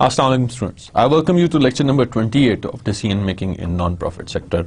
Assalamu alaikum students. I welcome you to lecture number 28 of decision making in non-profit sector.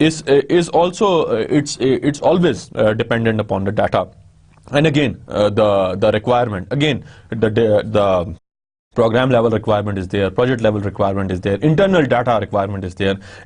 is also it's always dependent upon the data, and again the requirement, again the program level requirement is there, project level requirement is there, internal data requirement is there,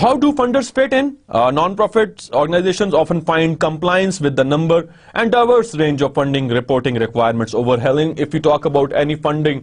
How do funders fit in? Non-profit organizations often find compliance with the number and diverse range of funding reporting requirements overwhelming. If you talk about any funding,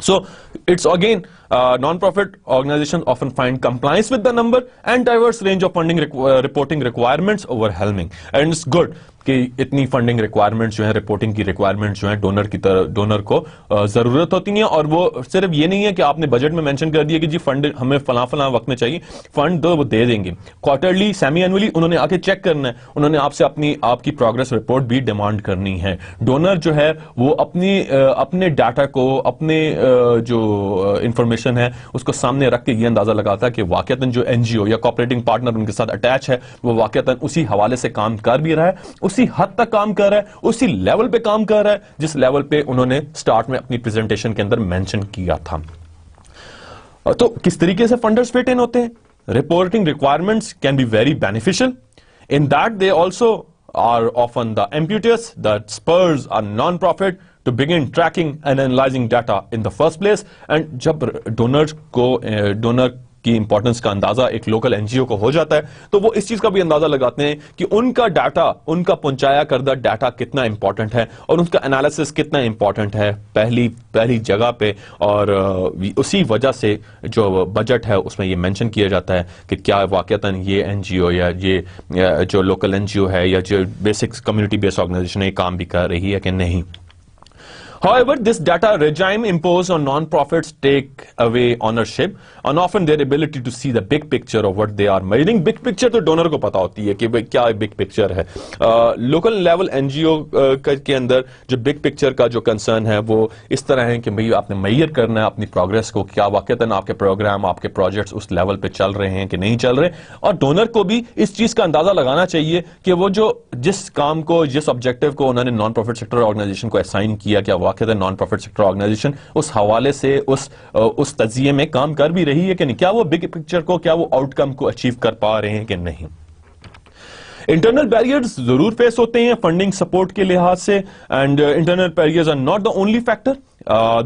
So it's again, non-profit organizations often find compliance with the number and diverse range of funding reporting requirements overwhelming. And it's good کہ اتنی funding requirements جو ہیں, reporting کی requirements جو ہیں donor کو ضرورت ہوتی ہیں. اور وہ صرف یہ نہیں ہے کہ آپ نے بجٹ میں مینشن کر دیا کہ جی فنڈ ہمیں فلاں وقت میں چاہیے, فنڈ تو وہ دے دیں گے. کوارٹرلی, سیمی اینولی انہوں نے آ کے چیک کرنا ہے, انہوں نے آپ سے آپ کی پروگرس رپورٹ بھی ڈیمانڈ کرنی ہے. ڈونر جو ہے وہ اپنے ڈاٹا کو, اپنے جو انفارمیشن ہے اس کو سامنے رکھ کے یہ اندازہ لگاتا ہے کہ واقعتاً جو این جی او یا کوآپریٹنگ پارٹنر ان کے ساتھ اٹیچ ہے وہ واقعتاً اسی حوالے سے کام کر بھی رہا ہے, اسی حد تک کام کر رہا ہے, اسی لیول پہ کام کر رہا ہے جس لیول پہ انہوں نے سٹارٹ میں اپنی پریزنٹیشن کے اندر مینشن کیا تھا. تو کس طریقے سے فنڈرز فٹ ان ہوتے ہیں؟ Reporting requirements can be very beneficial in that they also are often the impetus that spurs a non-profit to begin tracking and analyzing data in the first place. And جب donor کی importance کا اندازہ ایک local N G او کو ہو جاتا ہے تو وہ اس چیز کا بھی اندازہ لگاتے ہیں کہ ان کا ڈاٹا, ان کا پہنچایا کردہ ڈاٹا کتنا امپورٹنٹ ہے اور ان کا انالیسس کتنا امپورٹنٹ ہے پہلی جگہ پہ. اور اسی وجہ سے جو بجٹ ہے اس میں یہ مینشن کیا جاتا ہے کہ کیا واقعتاً یہ این جی او یا یہ جو لوکل این جی او ہے یا جو بیسک کمیونٹی بیس آرگنائزیشن ہے یہ کام بھی کر رہی ہے کہ نہیں. However, this data regime imposed on non-profits take away ownership and often their ability to see the big picture of what they are measuring. Big picture تو ڈونر کو پتا ہوتی ہے کہ کیا big picture ہے. لوکل لیول این جی او کے اندر جو big picture کا جو کنسرن ہے وہ اس طرح ہے کہ بھئی آپ نے میئر کرنا ہے اپنی پروگرس کو, کیا واقعتاً آپ کے پروگرام, آپ کے پروجیکٹس اس لیول پہ چل رہے ہیں کہ نہیں چل رہے. اور ڈونر کو بھی اس چیز کا اندازہ لگانا چاہیے کہ وہ جس کام کو, جس آبجیکٹو کو انہوں نے نان پروفٹ سیکٹر آرگنائزیشن کو اسائن کیا, کیا واقعتاً نان پروفٹ سیکٹر آرگنائزیشن اس حوالے سے اس تجزیے میں کام کر بھی رہی ہے کہ نہیں, کیا وہ بگ پکچر کو, کیا وہ آؤٹ کم کو اچیو کر پا رہے ہیں کہ نہیں. انٹرنل بیریئرز ضرور فیس ہوتے ہیں فنڈنگ سپورٹ کے لحاظ سے, and internal barriers are not the only factor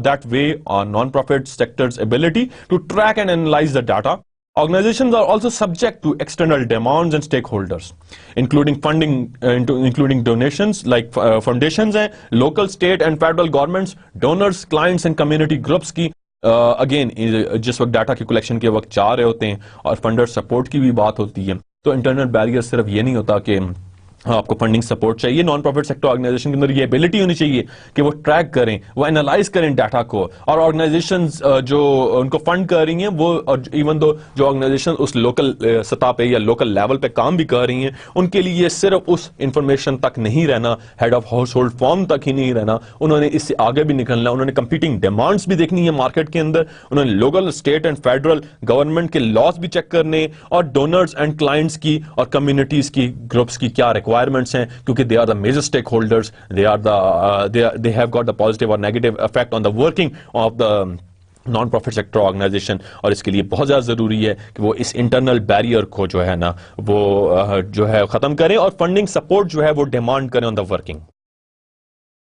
that weigh on non-profit sector's ability to track and analyze the data. Organizations are also subject to external demands and stakeholders, including funding, including donations like foundations and local, state and federal governments, donors, clients and community groups کی again جس وقت data کی collection کے وقت چاہ رہے ہوتے ہیں اور فنڈر سپورٹ کی بھی بات ہوتی ہے. تو انٹرنل بیریئر صرف یہ نہیں ہوتا کہ آپ کو فنڈنگ سپورٹ چاہیے, نان پروفٹ سیکٹر آرگنائزیشن کے اندر یہ ایبلٹی ہونی چاہیے کہ وہ ٹریک کریں, وہ انالائز کریں ڈاٹا کو. اور آرگنائزیشنز جو ان کو فنڈ کر رہی ہیں وہ, ایون دو جو آرگنائزیشن اس لوکل سطح پہ یا لوکل لیول پہ کام بھی کر رہی ہیں, ان کے لیے یہ صرف اس انفارمیشن تک نہیں رہنا, head of household form تک ہی نہیں رہنا, انہوں نے اس سے آگے بھی نکلنا, انہوں نے کمپیٹنگ ڈیمانڈس بھی دیکھنی ہے مارکیٹ کے اندر, انہوں نے local, state and federal government کے لاز بھی چیک کرنے, اور ڈونرز اینڈ کلائنٹس کی اور کمیونٹیز کی گروپس کی کیا ریکوائرمنٹس ہیں, کیونکہ they are the major stakeholders, they have got the positive or negative effect on the working of the non profit sector organization. اور اس کے لیے بہت زیادہ ضروری ہے کہ وہ اس انٹرنل بیریئر کو جو ہے نا وہ جو ہے ختم کریں اور فنڈنگ سپورٹ جو ہے وہ ڈیمانڈ کریں on the working.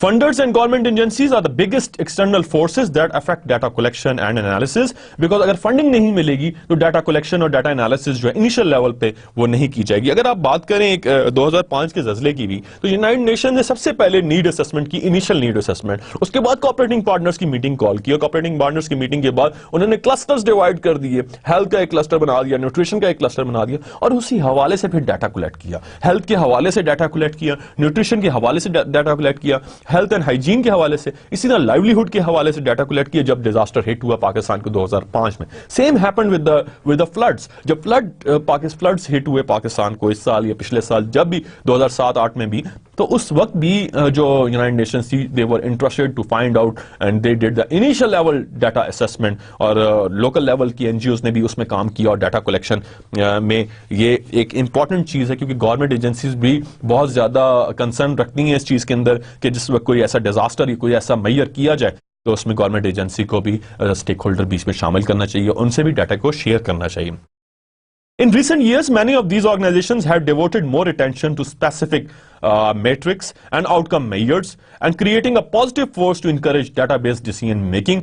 Funders and government agencies are the biggest external forces that affect data collection and analysis, because اگر فنڈنگ نہیں ملے گی تو ڈاٹا کلیکشن اور ڈاٹا انالیسس جو ہے انیشل لیول پہ وہ نہیں کی جائے گی. اگر آپ بات کریں ایک 2005 کے زلزلے کی بھی, تو یونائٹڈ نیشن نے سب سے پہلے نیڈ اسسمنٹ کی, انیشل نیڈ اسسمنٹ, اس کے بعد کوآپریٹنگ پارٹنرز کی میٹنگ کال کی, اور کوآپریٹنگ پارٹنرز کی میٹنگ کے بعد انہوں نے کلسٹرز ڈیوائڈ کر دیے, ہیلتھ کا ایک کلسٹر بنا دیا, نیوٹریشن کا ایک کلسٹر بنا دیا, اور اسی حوالے سے پھر ڈاٹا کلیکٹ کیا, ہیلتھ کے حوالے سے ڈاٹا کلیکٹ کیا, نیوٹریشن کے حوالے سے ڈاٹا کلیکٹ کیا, ہیلتھ اینڈ ہائیجین کے حوالے سے, اسی طرح لائیولیہڈ کے حوالے سے ڈاٹا کلیکٹ کیا جب ڈیزاسٹر ہٹ ہوا پاکستان کو 2005 میں. Same happened with the floods, جب فلڈز ہٹ ہوئے پاکستان کو اس سال یا پچھلے سال, جب بھی 2007-8 میں بھی, تو اس وقت بھی جو یونائٹڈ نیشنز تھی they were interested to find out and they did the initial level data assessment, اور لوکل لیول کی این جی اوز نے بھی اس میں کام کیا, اور ڈاٹا کلیکشن میں یہ ایک امپورٹنٹ چیز ہے کیونکہ گورنمنٹ ایجنسیز بھی بہت زیادہ کنسرن رکھتی ہیں اس چیز کے اندر کہ جس وقت کوئی ایسا ڈیزاسٹر یا کوئی ایسا میئر کیا جائے تو اس میں گورنمنٹ ایجنسی کو بھی اسٹیک ہولڈر بھی اس میں شامل کرنا چاہیے, ان سے بھی ڈاٹا کو شیئر کرنا چاہیے. In recent years, many of these organizations have devoted more attention to specific metrics and outcome measures and creating a positive force to encourage database decision making.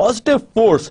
positive force,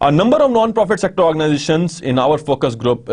A number of non-profit sector organizations in our focus group,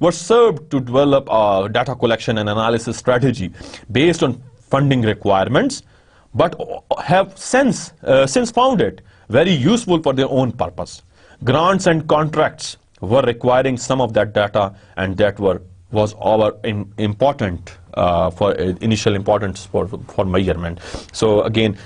were served to develop a data collection and analysis strategy based on funding requirements, but have since found it very useful for their own purpose. Grants and contracts were requiring some of that data, and that was our important for initial importance for measurement. So again,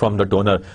from the donor,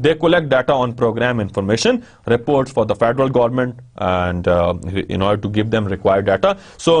they collect data on program information reports for the federal government and in order to give them required data. So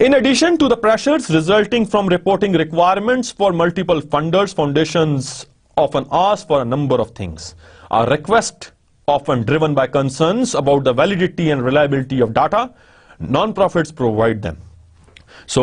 In addition to the pressures resulting from reporting requirements for multiple funders, foundations often ask for a number of things. A request often driven by concerns about the validity and reliability of data, non-profits provide them. So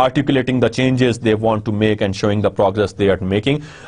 articulating the changes they want to make and showing the progress they are making.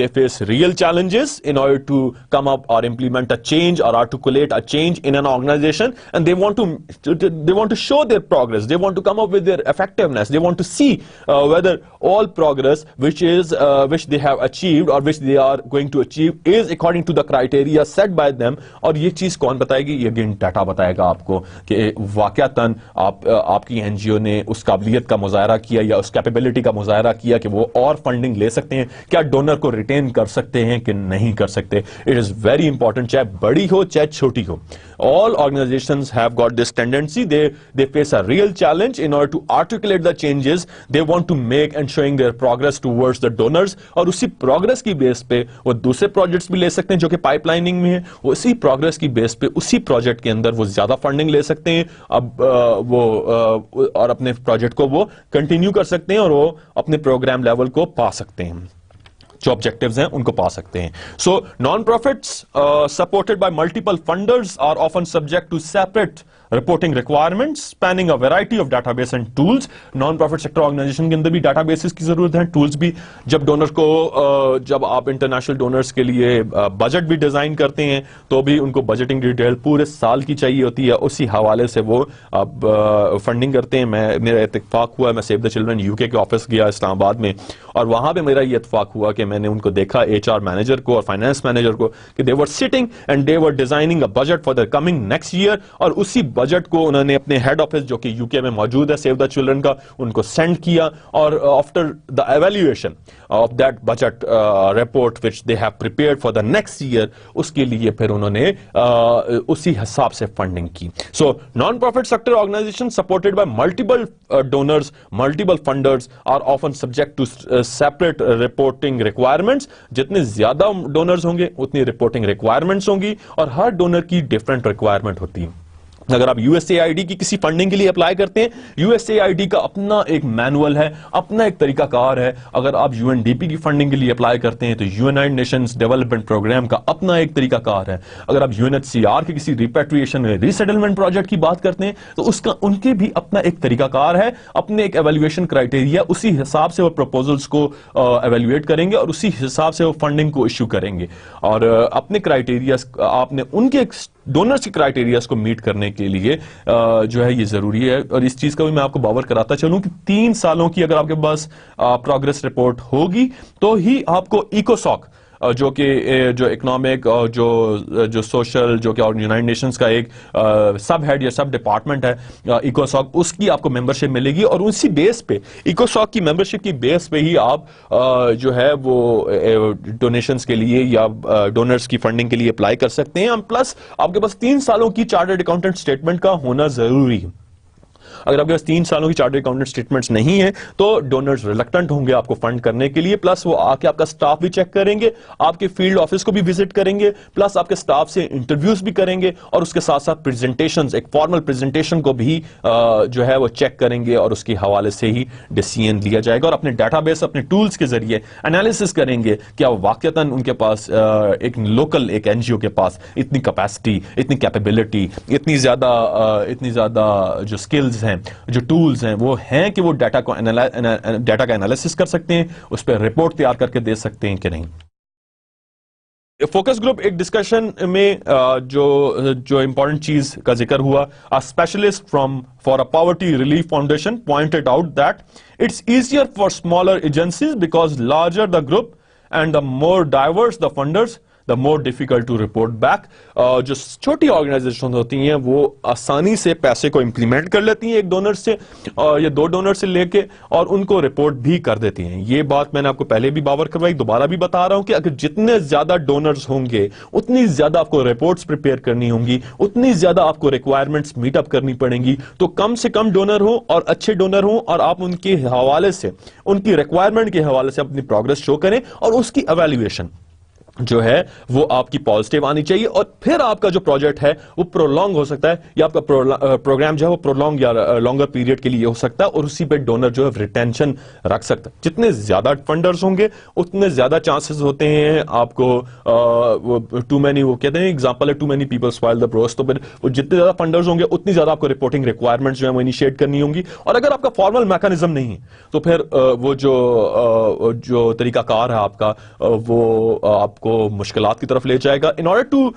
they face real challenges in order to come up or implement a change or articulate a change in an organization, and they want to show their progress, they want to come up with their effectiveness, they want to see whether all progress which they have achieved or which they are going to achieve is according to the criteria criteria set by them. اور یہ چیز کون بتائے گی؟ یہ again data بتائے گا آپ کو کہ واقعتاً آپ کی این جی او نے اس قابلیت کا مظاہرہ کیا یا اس کیپیبلٹی کا مظاہرہ کیا کہ وہ اور فنڈنگ لے سکتے ہیں، کیا ڈونر کو ریٹین کر سکتے ہیں کہ نہیں کر سکتے. اٹ از ویری امپورٹنٹ، چاہے بڑی ہو چاہے چھوٹی ہو. All organizations have got this tendency. They face a real challenge in order to articulate the changes they want to make and showing their progress towards the donors. اور اسی progress کی base پہ وہ دوسرے پروجیکٹس بھی لے سکتے ہیں جو کہ پائپ لائننگ میں ہیں. وہ اسی پروگرس کی بیس پہ اسی پروجیکٹ کے اندر وہ زیادہ فنڈنگ لے سکتے ہیں اور اپنے پروجیکٹ کو وہ کنٹینیو کر سکتے ہیں اور وہ اپنے پروگرام لیول کو پا سکتے ہیں، جو آبجیکٹیوز ہیں ان کو پا سکتے ہیں. So non profits supported by multiple funders are often subject to separate reporting requirements spanning a variety of database and tools. Non profit sector organization کے اندر بھی ڈیٹا بیسز کی ضرورت ہے، ٹولس بھی. جب ڈونر کو جب آپ انٹرنیشنل ڈونرز کے لیے بجٹ بھی ڈیزائن کرتے ہیں تو بھی ان کو بجٹنگ ڈیٹیل پورے سال کی چاہیے ہوتی ہے، اسی حوالے سے وہ اب فنڈنگ کرتے ہیں. میرا اتفاق ہوا، میں سیو دا چلڈرن یو کے آفس گیا اسلام آباد میں، اور وہاں پہ میرا یہ اتفاق ہوا کہ میں نے ان کو دیکھا، ایچ آر مینیجر کو اور فائنانس مینیجر کو، کہ they were sitting and they were designing a budget for the coming next year. اور اسی بجٹ کو انہوں نے اپنے ہیڈ آفس جو کہ یو کے میں موجود ہے سیو دا چلڈرن کا، ان کو سینڈ کیا. اور after the evaluation of that budget report which they have prepared for the next year, اس کے لیے پھر انہوں نے اسی حساب سے فنڈنگ کی. So non profit sector organisation supported by multiple donors, multiple funders are often subject to separate reporting requirements. جتنے زیادہ ڈونرز ہوں گے اتنی رپورٹنگ ریکوائرمنٹس ہوں گی، اور ہر ڈونر کی ڈفرنٹ ریکوائرمنٹ ہوتی ہے. اگر آپ U S A I D کی کسی فنڈنگ کے لیے اپلائی کرتے ہیں، U S A I D کا اپنا ایک مینول ہے، اپنا ایک طریقہ کار ہے. اگر آپ یو این ڈی پی کی فنڈنگ کے لیے اپلائی کرتے ہیں تو یونائٹڈ نیشنز ڈیولپمنٹ پروگرام کا اپنا ایک طریقہ کار ہے. اگر آپ U N H C R کے کسی ریپیٹریشن ری سیٹلمنٹ پروجیکٹ کی بات کرتے ہیں تو اس کا ان کے بھی اپنا ایک طریقہ کار ہے، اپنے ایک ایویلویشن کرائٹیریا. اسی حساب سے وہ پروپوزلس کو ایویلویٹ کریں گے اور اسی حساب سے وہ فنڈنگ کو ایشو کریں گے. اور اپنے کرائٹیریاز آپ نے ان کے ڈونرز کی کرائٹیریاز کو میٹ کرنے کے لیے جو ہے یہ ضروری ہے. اور اس چیز کا بھی میں آپ کو باور کراتا چلوں کہ 3 سالوں کی اگر آپ کے پاس پروگرس رپورٹ ہوگی تو ہی آپ کو ایکوساک جو کہ جو اکنامک اور جو سوشل جو کہ یونائٹڈ نیشنز کا ایک سب ہیڈ یا سب ڈپارٹمنٹ ہے ایکوساک، اس کی آپ کو ممبرشپ ملے گی. اور اسی بیس پہ ایکوساک کی ممبرشپ کی بیس پہ ہی آپ جو ہے وہ ڈونیشنز کے لیے یا ڈونرز کی فنڈنگ کے لیے اپلائی کر سکتے ہیں. پلس آپ کے پاس 3 سالوں کی چارٹرڈ اکاؤنٹنٹ اسٹیٹمنٹ کا ہونا ضروری ہے. اگر آپ کے پاس 3 سالوں کی چارٹرڈ اکاؤنٹنٹ اسٹیٹمنٹس نہیں ہیں تو ڈونرز ریلکٹنٹ ہوں گے آپ کو فنڈ کرنے کے لیے. پلس وہ آ کے آپ کا سٹاف بھی چیک کریں گے، آپ کے فیلڈ آفس کو بھی وزٹ کریں گے، پلس آپ کے سٹاف سے انٹرویوز بھی کریں گے، اور اس کے ساتھ ساتھ پریزنٹیشنز، ایک فارمل پریزنٹیشن کو بھی جو ہے وہ چیک کریں گے، اور اس کے حوالے سے ہی ڈیسیژن لیا جائے گا. اور اپنے ڈیٹا بیس، اپنے ٹولز کے ذریعے انالیسس کریں گے کیا واقعتاً ان کے پاس ایک لوکل ایک این جی او کے پاس اتنی کیپیسٹی، اتنی کیپیبلٹی، اتنی زیادہ جو سکلز ہیں، جو ٹولز ہیں وہ ہیں کہ وہ ڈیٹا کا انالیسس کر سکتے ہیں، اس پہ رپورٹ تیار کر کے دے سکتے ہیں کہ نہیں. فوکس گروپ ایک ڈسکشن میں جو امپورٹنٹ چیز کا ذکر ہوا، specialist for a poverty relief foundation pointed out that it's easier for smaller agencies because larger the group and the more diverse the funders the more difficult to report back. جو چھوٹی organization ہوتی ہیں وہ آسانی سے پیسے کو implement کر لیتی ہیں ایک ڈونر سے یا 2 ڈونر سے لے کے، اور ان کو رپورٹ بھی کر دیتی ہیں. یہ بات میں نے آپ کو پہلے بھی باور کروائی، دوبارہ بھی بتا رہا ہوں کہ اگر جتنے زیادہ ڈونرز ہوں گے اتنی زیادہ آپ کو رپورٹس پریپیئر کرنی ہوں گی، اتنی زیادہ آپ کو ریکوائرمنٹس میٹ اپ کرنی پڑیں گی. تو کم سے کم ڈونر ہوں اور اچھے ڈونر ہوں، اور آپ ان کے حوالے سے، ان کی ریکوائرمنٹ کے حوالے سے اپنی پروگرس شو کریں، اور اس کی ایویلویشن جو ہے وہ آپ کی پازیٹیو آنی چاہیے. اور پھر آپ کا جو پروجیکٹ ہے وہ پرولونگ ہو سکتا ہے، یا آپ کا پروگرام جو ہے وہ پرولونگ یا لانگر پیریڈ کے لیے ہو سکتا ہے، اور اسی پہ ڈونر جو ہے ریٹینشن رکھ سکتا ہے. جتنے زیادہ فنڈرز ہوں گے اتنے زیادہ چانسز ہوتے ہیں آپ کو ٹو مینی، وہ کہتے ہیں ایگزامپل ہے too many people spoil the broth. تو پھر وہ جتنے زیادہ فنڈرز ہوں گے اتنی زیادہ آپ کو رپورٹنگ ریکوائرمنٹس جو ہے وہ انیشیٹ کرنی ہوں گی. اور اگر آپ کا فارمل میکانزم نہیں ہے تو پھر وہ جو طریقہ کار ہے آپ کا وہ آپ کو مشکلات کی طرف لے جائے گا. ان آرڈر ٹو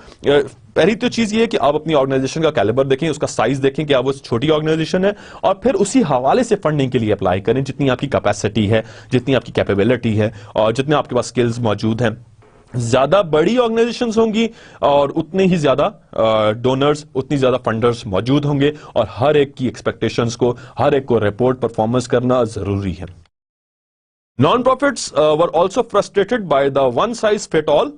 پہلی تو چیز یہ ہے کہ آپ اپنی آرگنائزیشن کا کیلیبر دیکھیں، اس کا سائز دیکھیں کہ آپ وہ چھوٹی آرگنائزیشن ہے، اور پھر اسی حوالے سے فنڈنگ کے لیے اپلائی کریں جتنی آپ کی کیپیسٹی ہے، جتنی آپ کی کیپیبلٹی ہے، اور جتنے آپ کے پاس سکلز موجود ہیں زیادہ بڑی آرگنائزیشنز ہوں گی اور اتنے ہی زیادہ ڈونرز، اتنی زیادہ فنڈرز موجود ہوں گے، اور ہر ایک کی ایکسپیکٹیشنز کو، ہر ایک کو رپورٹ پرفارمنس کرنا ضروری ہے. Non-profits were also frustrated by the one-size-fit-all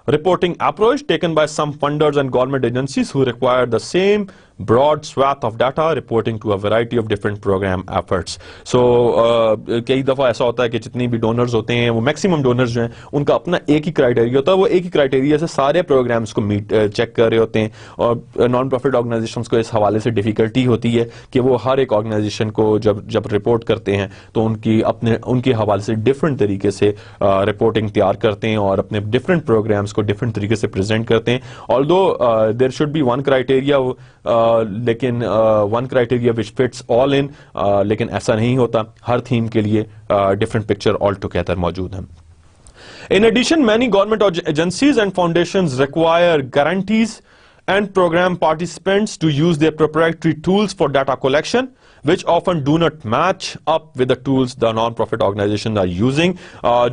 reporting approach taken by some funders and government agencies who require the same broad swath of data reporting to a variety of different program efforts. So کئی دفعہ ایسا ہوتا ہے کہ جتنی بھی donors ہوتے ہیں، وہ میکسیمم ڈونرز جو ہیں ان کا اپنا ایک ہی کرائٹیریا ہوتا ہے، وہ ایک ہی کرائٹیریا سے سارے پروگرامز کو چیک کر رہے ہوتے ہیں، اور نان پروفٹ آرگنائزیشنز کو اس حوالے سے ڈیفیکلٹی ہوتی ہے کہ وہ ہر ایک آرگنائزیشن کو جب رپورٹ کرتے ہیں تو ان کے حوالے سے ڈفرینٹ طریقے سے رپورٹنگ تیار کرتے ہیں اور اپنے ڈفرینٹ پروگرامز کو ڈفرینٹ طریقے سے پریزنٹ کرتے ہیں. Although there should be one criteria, لیکن one criteria which fits all in, لیکن ایسا نہیں ہوتا، ہر تھیم کے لیے ڈفرینٹ پکچر آل ٹوگیدر موجود ہیں. In addition, many government agencies and foundations require guarantees and program participants to use their proprietary tools for data collection, which often do not match up with the tools the non-profit organizations are using.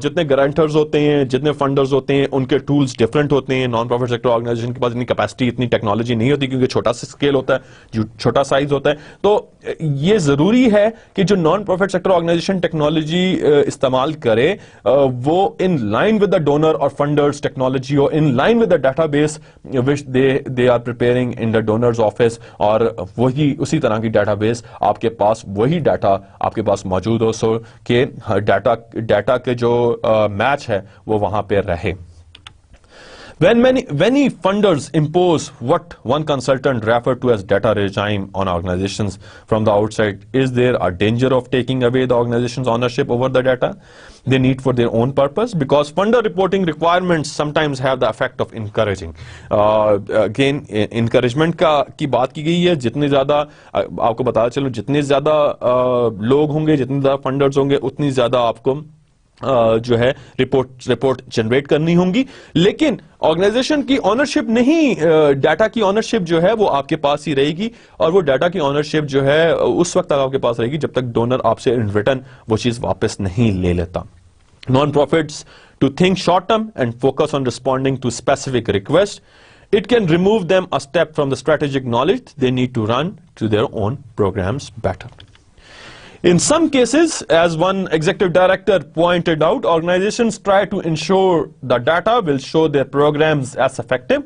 جتنے گارنٹرز ہوتے ہیں، جتنے فنڈرز ہوتے ہیں، ان کے tools different ہوتے ہیں. Non profit sector organization کے پاس اتنی کیپیسٹی، اتنی ٹیکنالوجی نہیں ہوتی، کیونکہ چھوٹا سا اسکیل ہوتا ہے، چھوٹا سائز ہوتا ہے. تو یہ ضروری ہے کہ جو non profit sector organization technology استعمال کرے وہ in line with the donor اور فنڈرز ٹیکنالوجی، اور in line with the database which they are preparing in the donors office, اور وہی اسی طرح کی ڈیٹا بیس آپ کے پاس، وہی ڈیٹا آپ کے پاس موجود ہو، سو کہ ڈیٹا کے جو میچ ہے وہ وہاں پہ رہے. When many funders impose what one consultant referred to as data regime on organizations from the outside, is there a danger of taking away the organization's ownership over the data they need for their own purpose? Because funder reporting requirements sometimes have the effect of encouraging. Again, encouragement کی بات کی گئی ہے. جتنے زیادہ آپ کو بتا چلو، جتنے زیادہ لوگ ہوں گے، جتنے زیادہ فنڈرز ہوں گے، اتنی زیادہ آپ کو جو ہے رپورٹ جنریٹ کرنی ہوں گی. لیکن آرگنائزیشن کی آنرشپ نہیں، ڈیٹا کی آنرشپ جو ہے وہ آپ کے پاس ہی رہے گی، اور وہ ڈیٹا کی آنرشپ جو ہے اس وقت تک آپ کے پاس رہے گی جب تک ڈونر آپ سے ان ریٹرن وہ چیز واپس نہیں لے لیتا. Non profits to think short term and focus on responding to specific request. It can remove them a step from the strategic knowledge they need to run to their own programs better. In some cases, as one executive director pointed out, organizations try to ensure the data will show their programs as effective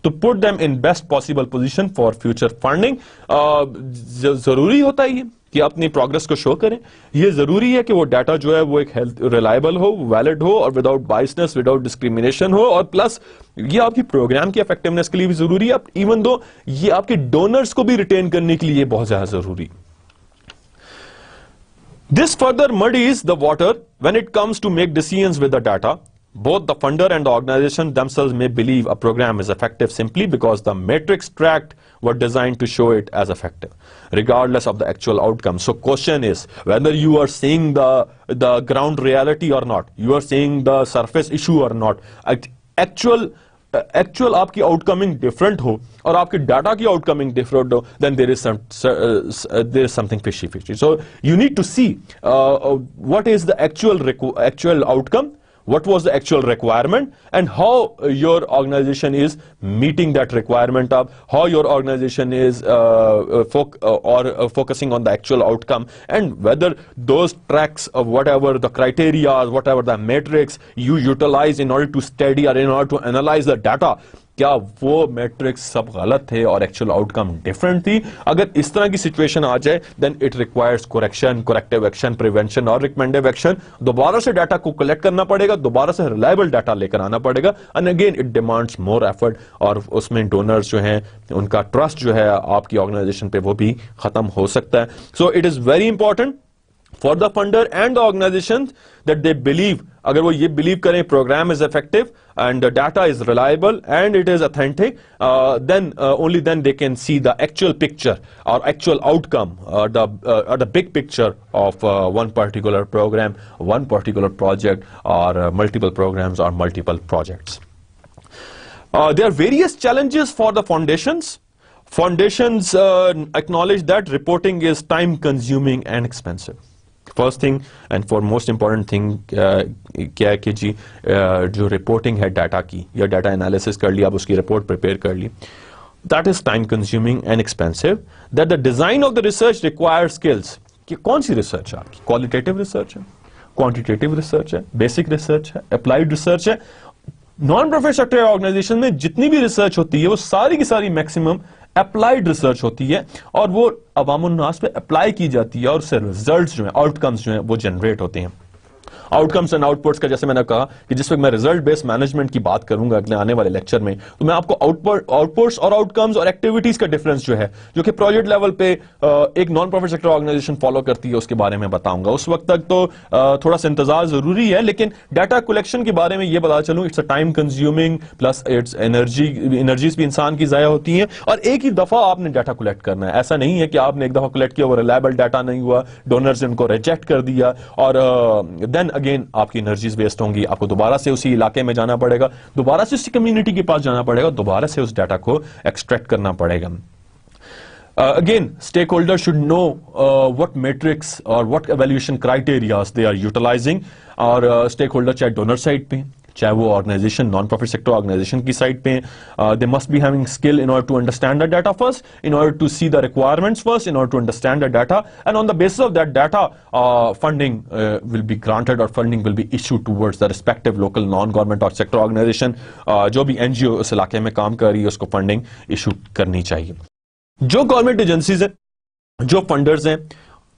to put them in best possible position for future funding. ضروری ہوتا ہے کہ اپنی progress کو شو کریں. یہ ضروری ہے کہ وہ ڈیٹا جو ہے وہ ایک ریلائبل ہو، ویلڈ ہو، اور وداؤٹ بائسنس، وداؤٹ ڈسکریمنیشن ہو، اور پلس یہ آپ کی پروگرام کی افیکٹونیس کے لیے بھی ضروری ہے، ایون دو یہ آپ کے ڈونرز کو بھی ریٹین کرنے کے لیے بہت زیادہ ضروری. This further muddies the water when it comes to make decisions with the data. Both the funder and the organization themselves may believe a program is effective simply because the metrics tracked were designed to show it as effective, regardless of the actual outcome. So question is whether you are seeing the ground reality or not, you are seeing the surface issue or not. Actual آپ کی out coming different ہو اور آپ کے data کی out coming different who, then there is something fishy. So you need to see what is the actual outcome, what was the actual requirement, and how your organization is meeting that requirement up, how your organization is focusing on the actual outcome, and whether those tracks of whatever the criteria, whatever the metrics you utilize in order to study or in order to analyze the data, کیا وہ matrix سب غلط تھے اور actual out کم different تھی. اگر اس طرح کی situation آ جائے then it requires correction, corrective action, prevention اور ریکمینڈیو ایکشن. دوبارہ سے ڈیٹا کو کلیکٹ کرنا پڑے گا, دوبارہ سے ریلائبل ڈیٹا لے کر آنا پڑے گا, and again it demands more effort, اور اس میں ڈونرز جو ہیں ان کا ٹرسٹ جو ہے آپ کی آرگنائزیشن پہ وہ بھی ختم ہو سکتا ہے. سو it is very important for the funder and the organizations that they believe, agar wo ye believe kare program is effective and the data is reliable and it is authentic, then only then they can see the actual picture or actual outcome, or the big picture of one particular program, one particular project, or multiple programs or multiple projects. There are various challenges for the foundations. Foundations acknowledge that reporting is time consuming and expensive. First thing and for most important thing کیا ہے کہ جی جو reporting ہے data کی یا data analysis کر لی, آپ اس کی رپورٹ پریپیئر کر لی, that is time consuming and expensive, that the design of the research requires skills. کہ کون سی ریسرچ ہے آپ کی؟ کوالٹیٹیو ریسرچ ہے, کوانٹیٹیو ریسرچ ہے, بیسک ریسرچ ہے, اپلائیڈ ریسرچ ہے. نان پروفٹ سیکٹر آرگنائزیشن میں جتنی بھی ریسرچ ہوتی ہے وہ ساری کی ساری میکسیمم اپلائیڈ ریسرچ ہوتی ہے, اور وہ عوام الناس پہ اپلائی کی جاتی ہے, اور اس سے ریزلٹس جو ہیں, آؤٹ کمز جو ہیں وہ جنریٹ ہوتے ہیں. آؤٹ کمس اینڈ آؤٹ پٹس کا جیسے میں نے کہا کہ جس وقت میں ریزلٹ بیسڈ مینجمنٹ کی بات کروں گا اگلے آنے والے لیکچر میں, تو میں آپ کو آؤٹ پٹس اور آؤٹ کمز اور ایکٹیویٹیز کا ڈفرنس جو ہے جو کہ پروجیکٹ لیول پہ ایک non profit sector organization follow کرتی ہے اس کے بارے میں بتاؤں گا. اس وقت تک تو تھوڑا سا انتظار ضروری ہے, لیکن ڈیٹا کلیکشن کے بارے میں یہ بتا چلوں, it's a time consuming plus it's energies بھی انسان کی ضائع ہوتی ہیں, اور ایک ہی دفعہ آپ نے ڈیٹا کلیکٹ کرنا ہے. ایسا نہیں ہے کہ آپ نے ایک دفعہ کلیکٹ کیا, وہ ریلائبل ڈیٹا نہیں ہوا, ڈونرز نے ان کو ریجیکٹ کر دیا, اور دین اگین آپ کی انرجیز ویسٹ ہوں گی. آپ کو دوبارہ سے اسی علاقے میں جانا پڑے گا, دوبارہ سے اسی کمیونٹی کے پاس جانا پڑے گا, دوبارہ سے اس ڈیٹا کو ایکسٹریکٹ کرنا پڑے گا. Again, stakeholders should know what metrics or what evaluation criteria they are utilizing. اور stakeholder چاہے ڈونر سائٹ پہ, چاہے وہ organization non profit sector organization کی سائٹ پہ, they must be having skill in order to understand the data first, in order to see the requirements first, in order to understand the data, and on the basis of that data funding will be granted or funding will be issued towards the respective local non-government or sector organization. جو بھی NGO اس علاقے میں کام کر رہی ہے اس کو funding issue کرنی چاہیے. جو گورنمنٹ ایجنسیز ہیں, جو فنڈرز ہیں,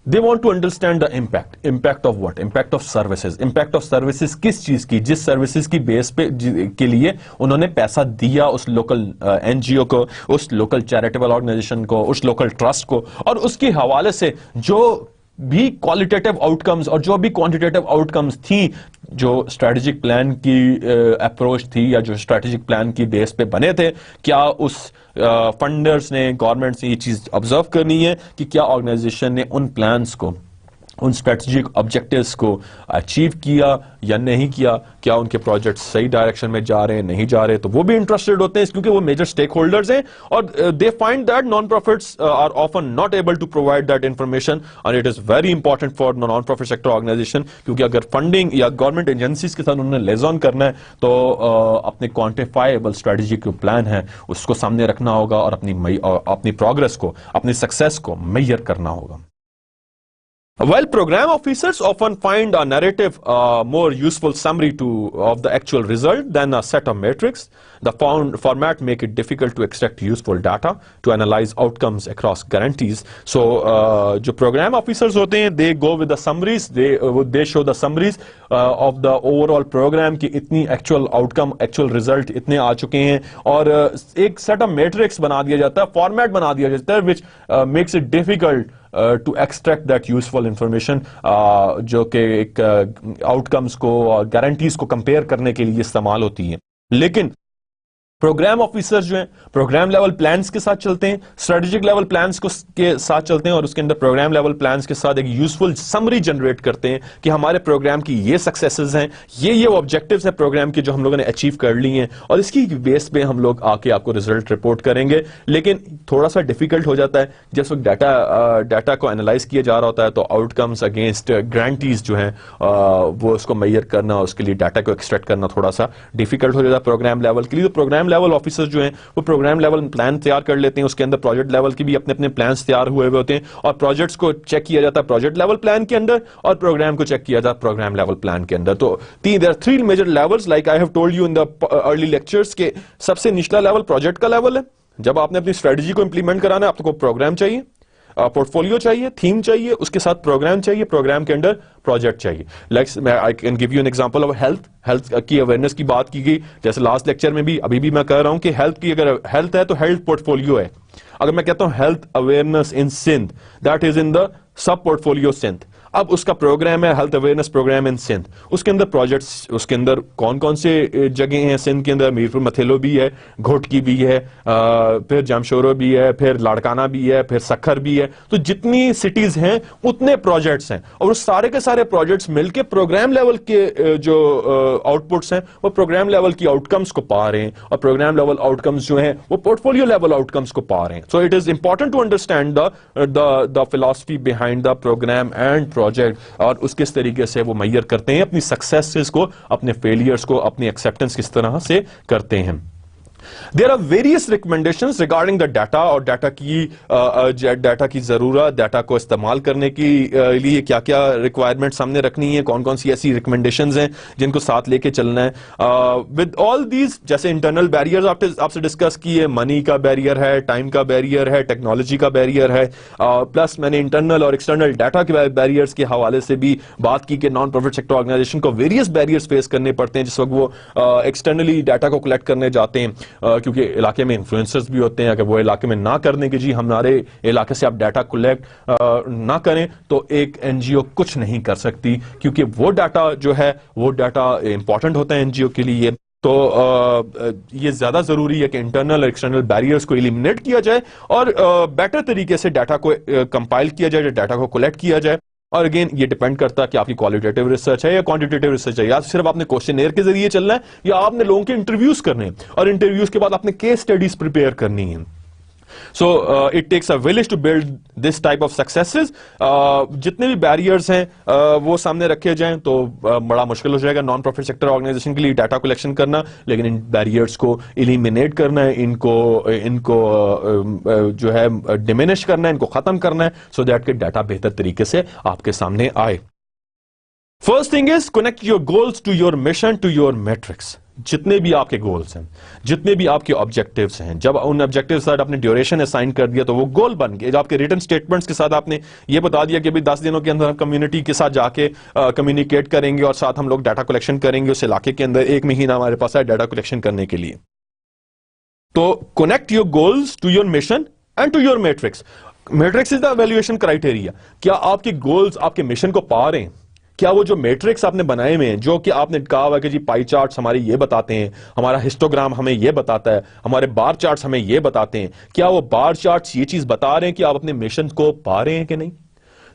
they want to understand the impact of what, impact of services کس چیز کی, جس سروسز کی بیس پہ کے لیے انہوں نے پیسہ دیا اس لوکل NGO کو, اس لوکل چیریٹیبل آرگنائزیشن کو, اس لوکل ٹرسٹ کو, اور اس کے حوالے سے جو بھی کوالٹیٹیو آؤٹ کمز اور جو بھی کوانٹیٹیو آؤٹ کمز تھیں, جو اسٹریٹجک پلان کی اپروچ تھی یا جو اسٹریٹجک پلان کی بیس پہ بنے تھے, کیا اس فنڈرز نے, گورنمنٹ نے یہ چیز آبزرو کرنی ہے کہ کیا آرگنائزیشن نے ان پلانز کو, ان اسٹریٹجک آبجیکٹیوز کو اچیو کیا یا نہیں کیا, کیا ان کے پروجیکٹ صحیح ڈائریکشن میں جا رہے ہیں نہیں جا رہے. تو وہ بھی انٹرسٹڈ ہوتے ہیں کیونکہ وہ میجر اسٹیک ہولڈرز ہیں, اور they find that non profits are often not able to provide that information, and it is very important for non profit sector organization, کیونکہ اگر فنڈنگ یا گورنمنٹ ایجنسیز کے ساتھ انہوں نے لیزون کرنا ہے تو اپنے کوانٹیفائیبل اسٹریٹجک پلان ہے اس کو سامنے رکھنا ہوگا, اور اپنی پروگرس کو, اپنی سکسیس کو میئر کرنا ہوگا. While program officers often find a narrative more useful summary of the actual result than a set of metrics, the format make it difficult to extract useful data to analyze outcomes across guarantees. So, jo program officers hote hain, they go with the summaries, they show the summaries of the overall program ki itni actual outcome, actual result itne aa chuke hain, aur ek set of metrics bana diya jata hai, format bana diya jata hai, which makes it difficult to extract that useful information, جو کہ ایک out comes کو اور guarantees کو compare کرنے کے لیے استعمال ہوتی ہیں. لیکن پروگرام آفیسرز جو ہیں پروگرام لیول پلانز کے ساتھ چلتے ہیں, اسٹریٹجک لیول پلانز کے ساتھ چلتے ہیں, اور اس کے اندر پروگرام لیول پلانز کے ساتھ ایک یوزفل سمری جنریٹ کرتے ہیں کہ ہمارے پروگرام کی یہ سکسیسز ہیں, یہ آبجیکٹیوز ہیں پروگرام کے جو ہم لوگوں نے اچیو کر لی ہیں, اور اس کی بیس پہ ہم لوگ آ کے آپ کو ریزلٹ رپورٹ کریں گے. لیکن تھوڑا سا ڈیفیکلٹ ہو جاتا ہے جس وقت ڈیٹا کو انالائز کیا جا رہا ہوتا ہے, تو آؤٹ کمز اگینسٹ گرانٹیز جو ہیں وہ اس کو میئر کرنا, اس کے لیے ڈیٹا کو ایکسٹریکٹ کرنا تھوڑا سا ڈیفیکلٹ ہو جاتا ہے پروگرام لیول کے لیے. تو پروگرام لیول آفیسر جو ہیں وہ پروگرام لیول پلان تیار کر لیتے ہیں, اس کے اندر پروجیکٹ لیول کی بھی اپنے پلانز تیار ہوئے ہوتے ہیں, اور پروجیکٹس کو چیک کیا جاتا ہے پروجیکٹ لیول پلان کے اندر, اور پروگرام کو چیک کیا جاتا ہے پروگرام لیول پلان کے اندر. تو there are three major levels like I have told you in the early lectures کہ سب سے نچلا لیول پروجیکٹ کا لیول ہے. جب آپ نے اپنی اسٹریٹجی کو امپلیمنٹ کرانا ہے آپ کو پروگرام چاہیے, پورٹ چاہیے, تھیم چاہیے, اس کے ساتھ پروگرام چاہیے, پروگرام کے اندر پروجیکٹ چاہیے. I can give you an example of health کی اویئرنیس کی بات کی گئی, جیسے لاسٹ لیکچر میں بھی ابھی بھی میں کہہ رہا ہوں کہ ہیلتھ کی اگر ہیلتھ ہے تو ہیلتھ پورٹ فولیو ہے. اگر میں کہتا ہوں health awareness in Sindh, that is in the sub port folio Sindh. اب اس کا پروگرام ہے ہیلتھ اویئرنیس پروگرام ان سندھ, اس کے اندر پروجیکٹس, اس کے اندر کون کون سے جگہیں ہیں سندھ کے اندر, میرپور متھیلو بھی ہے, گھوٹکی بھی ہے, پھر جامشورو بھی ہے, پھر لاڑکانہ بھی ہے, پھر سکھر بھی ہے. تو جتنی سٹیز ہیں اتنے پروجیکٹس ہیں, اور وہ سارے کے سارے پروجیکٹس مل کے پروگرام لیول کے جو آؤٹ پٹس ہیں وہ پروگرام لیول کی آؤٹ کمز کو پا رہے ہیں, اور پروگرام لیول آؤٹ کمز جو ہیں وہ portfolio level outcomes کو پا رہے ہیں. So it is important to understand the philosophy behind the program and project اور اس کس طریقے سے وہ میئر کرتے ہیں اپنی سکسیسز کو, اپنے فیلئرز کو, اپنی ایکسیپٹنس کس طرح سے کرتے ہیں. There are various recommendations regarding the data اور ڈیٹا کی ضرورت, ڈیٹا کو استعمال کرنے کے لیے کیا کیا ریکوائرمنٹس سامنے رکھنی ہے, کون کون سی ایسی ریکمنڈیشنز ہیں جن کو ساتھ لے کے چلنا ہے. ود آل دیز, جیسے انٹرنل بیریئرز آپ سے ڈسکس کیے, منی کا بیریئر ہے, ٹائم کا بیریئر ہے, ٹیکنالوجی کا بیریئر ہے, پلس میں نے انٹرنل اور ایکسٹرنل ڈیٹا کے بیریئرز کے حوالے سے بھی بات کی کہ نان پروفٹ سیکٹر آرگنائزیشن کو ویریس بیریئرز فیس کرنے پڑتے ہیں جس وقت وہ ایکسٹرنلی ڈیٹا کو کلیکٹ کرنے جاتے ہیں, کیونکہ علاقے میں انفلوئنسرز بھی ہوتے ہیں. اگر وہ علاقے میں نہ کرنے کہ جی ہمارے علاقے سے آپ ڈیٹا کلیکٹ نہ کریں تو ایک این جی او کچھ نہیں کر سکتی, کیونکہ وہ ڈیٹا جو ہے وہ ڈیٹا امپورٹنٹ ہوتا ہے این جی او کے لیے. تو یہ زیادہ ضروری ہے کہ انٹرنل اور ایکسٹرنل بیریئرز کو ایلیمنیٹ کیا جائے اور بیٹر طریقے سے ڈیٹا کو کمپائل کیا جائے, ڈیٹا کو کلیکٹ کیا جائے. اور اگین یہ ڈیپینڈ کرتا ہے کہ آپ کی کوالیٹیٹیو ریسرچ ہے یا کوانٹیٹیو ریسرچ ہے, یا صرف آپ نے کوشچنئر کے ذریعے چلنا ہے یا آپ نے لوگوں کے انٹرویوز کرنے ہیں اور انٹرویوز کے بعد آپ نے کیس اسٹڈیز پریپیئر کرنی ہیں. So it takes a village to build this type of successes. جتنے بھی بیریئرز ہیں وہ سامنے رکھے جائیں تو بڑا مشکل ہو جائے گا نان پروفٹ سیکٹر آرگنائزیشن کے لیے ڈیٹا کلیکشن کرنا, لیکن ان بیریئرز کو ایلیمینیٹ کرنا ہے, ان کو جو ہے ڈیمینش کرنا ہے, ان کو ختم کرنا ہے, سو دیٹ کہ ڈیٹا بہتر طریقے سے آپ کے سامنے آئے. First thing is connect your goals to your mission to your metrics. جتنے بھی آپ کے گولز ہیں, جتنے بھی آپ کے آبجیکٹیوز ہیں, جب ان آبجیکٹیو کے ساتھ آپ نے ڈیوریشن اسائن کر دیا تو وہ گول بن گئے. جب آپ کے ریٹن سٹیٹمنٹس کے ساتھ آپ نے یہ بتا دیا کہ بھی 10 دنوں کے اندر ہم کمیونٹی کے ساتھ جا کے کمیونیکیٹ کریں گے اور ساتھ ہم لوگ ڈیٹا کلیکشن کریں گے اس علاقے کے اندر, 1 مہینہ ہمارے پاس ہے ڈیٹا کلیکشن کرنے کے لیے. تو connect your goals to your mission and to your metrics. Metrics is the evaluation criteria. کیا آپ کے گولز آپ کے مشن کو پا رہے ہیں؟ کیا وہ جو میٹرکس آپ نے بنائے ہوئے ہیں, جو کہ آپ نے کہا ہوا کہ جی پائی چارٹس ہمارے یہ بتاتے ہیں, ہمارا ہسٹوگرام ہمیں یہ بتاتا ہے, ہمارے بار چارٹس ہمیں یہ بتاتے ہیں, کیا وہ بار چارٹس یہ چیز بتا رہے ہیں کہ آپ اپنے مشن کو پا رہے ہیں کہ نہیں؟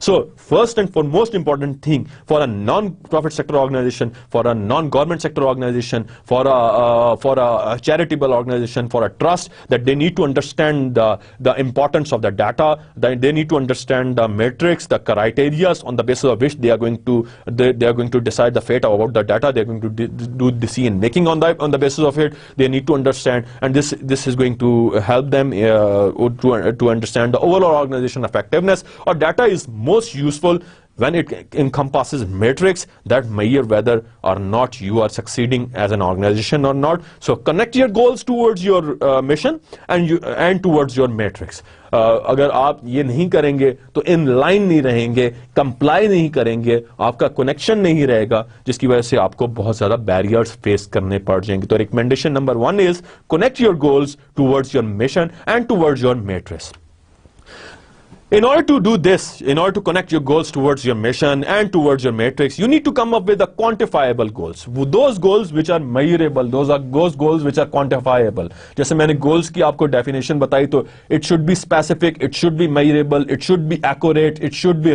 So first and foremost important thing for a non-profit sector organization, for a non-government sector organization, for a charitable organization, for a trust, that they need to understand the importance of the data, that they need to understand the metrics, the criteria on the basis of which they are going to decide the fate about the data. They are going to do decision making on the basis of it. They need to understand, and this is going to help them to understand the overall organization effectiveness. Or data is most useful when it encompasses metrics that measure whether or not you are succeeding as an organization or not. So connect your goals towards your mission and towards your metrics. اگر آپ یہ نہیں کریں گے تو in line نہیں رہیں گے, کمپلائی نہیں کریں گے, آپ کا کنیکشن نہیں رہے گا, جس کی وجہ سے آپ کو بہت زیادہ بیریئرز فیس کرنے پڑ جائیں گے. تو recommendation number 1 is connect your goals towards your mission and towards your matrix. In order to do this, in order to connect your goals towards your mission and towards your matrix, you need to come up with the quantifiable goals. Those goals which are measurable, those goals which are quantifiable. جیسے میں نے goals کی آپ کو definition بتائی تو it should be specific, it should be measurable, it should be accurate, it should be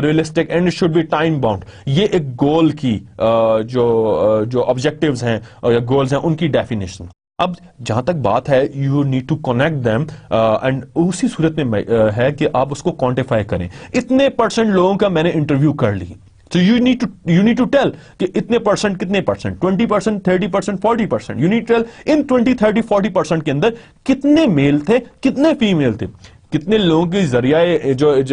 realistic and it should be time bound. یہ ایک goal کی جو objectives ہیں یا goals ہیں ان کی definition. اب جہاں تک بات ہے you need to connect them and اسی صورت میں ہے کہ آپ اس کو کوانٹیفائی کریں. اتنے پرسنٹ لوگوں کا میں نے انٹرویو کر لی, تو یو نیڈ ٹو ٹیل کہ اتنے پرسنٹ کتنے percent, 20%, 30%, 40%. You need to tell in 20, 30, 40% کے اندر کتنے میل تھے, کتنے فیمیل تھے, کتنے لوگوں کی ذریعہ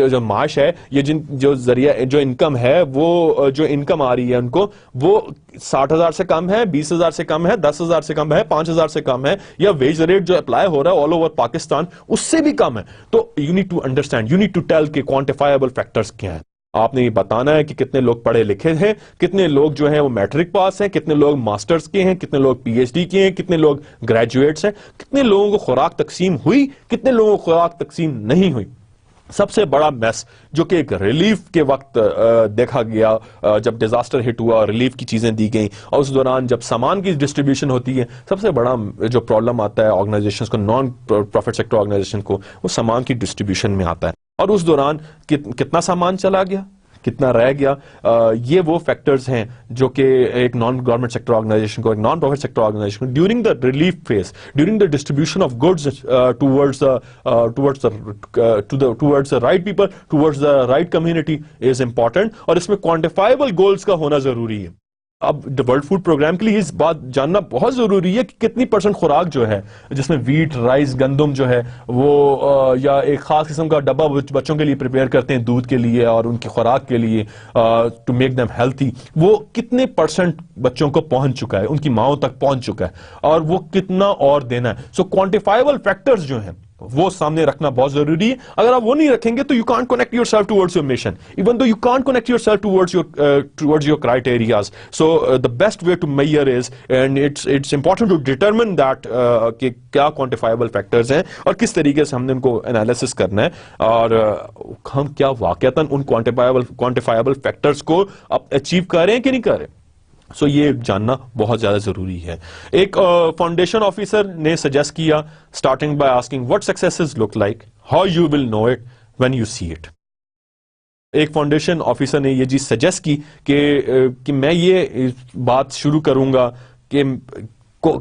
جو معاش ہے, یہ جو ذریعہ جو انکم ہے, وہ جو انکم آ رہی ہے ان کو, وہ 60,000 سے کم ہے, 20,000 سے کم ہے, 10,000 سے کم ہے, 5,000 سے کم ہے, یا ویج ریٹ جو اپلائی ہو رہا ہے آل اوور پاکستان اس سے بھی کم ہے. تو you need to understand, you need to tell کہ کوانٹیفائبل فیکٹرز کیا ہیں. آپ نے یہ بتانا ہے کہ کتنے لوگ پڑھے لکھے ہیں, کتنے لوگ جو ہیں وہ میٹرک پاس ہیں, کتنے لوگ ماسٹرز کے ہیں, کتنے لوگ پی ایچ ڈی کے ہیں, کتنے لوگ گریجویٹس ہیں, کتنے لوگوں کو خوراک تقسیم ہوئی, کتنے لوگوں کو خوراک تقسیم نہیں ہوئی. سب سے بڑا میس جو کہ ایک ریلیف کے وقت دیکھا گیا, جب ڈیزاسٹر ہٹ ہوا اور ریلیف کی چیزیں دی گئیں, اور اس دوران جب سامان کی ڈسٹریبیوشن ہوتی ہے, سب سے بڑا جو پرابلم آتا ہے آرگنائزیشنز کو, نان پروفٹ سیکٹر آرگنائزیشن کو, وہ سامان کی ڈسٹریبیوشن میں آتا ہے. اور اس دوران کتنا سامان چلا گیا, کتنا رہ گیا. یہ وہ فیکٹرز ہیں جو کہ ایک نان گورنمنٹ سیکٹر آرگنائزیشن کو, ایک نان پروفٹ سیکٹر آرگنائزیشن کو during the relief phase, during the distribution of goods towards the right people, towards the right community is important, اور اس میں کوانٹیفائبل گولز کا ہونا ضروری ہے. اب ورلڈ فوڈ پروگرام کے لیے اس بات جاننا بہت ضروری ہے کہ کتنی % خوراک جو ہے, جس میں ویٹ, رائس, گندم جو ہے وہ, یا ایک خاص قسم کا ڈبہ بچوں کے لیے پریپیئر کرتے ہیں دودھ کے لیے اور ان کی خوراک کے لیے ٹو میک دیم ہیلتھی, وہ کتنے % بچوں کو پہنچ چکا ہے, ان کی ماؤں تک پہنچ چکا ہے, اور وہ کتنا اور دینا ہے. سو کوانٹیفائبل فیکٹرز جو ہیں وہ سامنے رکھنا بہت ضروری ہے. اگر آپ وہ نہیں رکھیں گے تو you can't connect yourself towards your mission, even though you can't connect yourself towards your criterias. So the best way to measure is, and it's important to determine that کہ کیا quantifiable factors ہیں اور کس طریقے سے ہم نے ان کو انالیسس کرنا ہے, اور ہم کیا واقعتاً ان کوانٹیفائبل فیکٹرز کو اچیو کر رہے ہیں کہ نہیں کر رہے. سو یہ جاننا بہت زیادہ ضروری ہے. ایک فاؤنڈیشن آفیسر نے سجیسٹ کیا starting by asking what successes look like, how you will know it when you see it. ایک فاؤنڈیشن آفیسر نے یہ چیز سجیسٹ کی کہ میں یہ بات شروع کروں گا کہ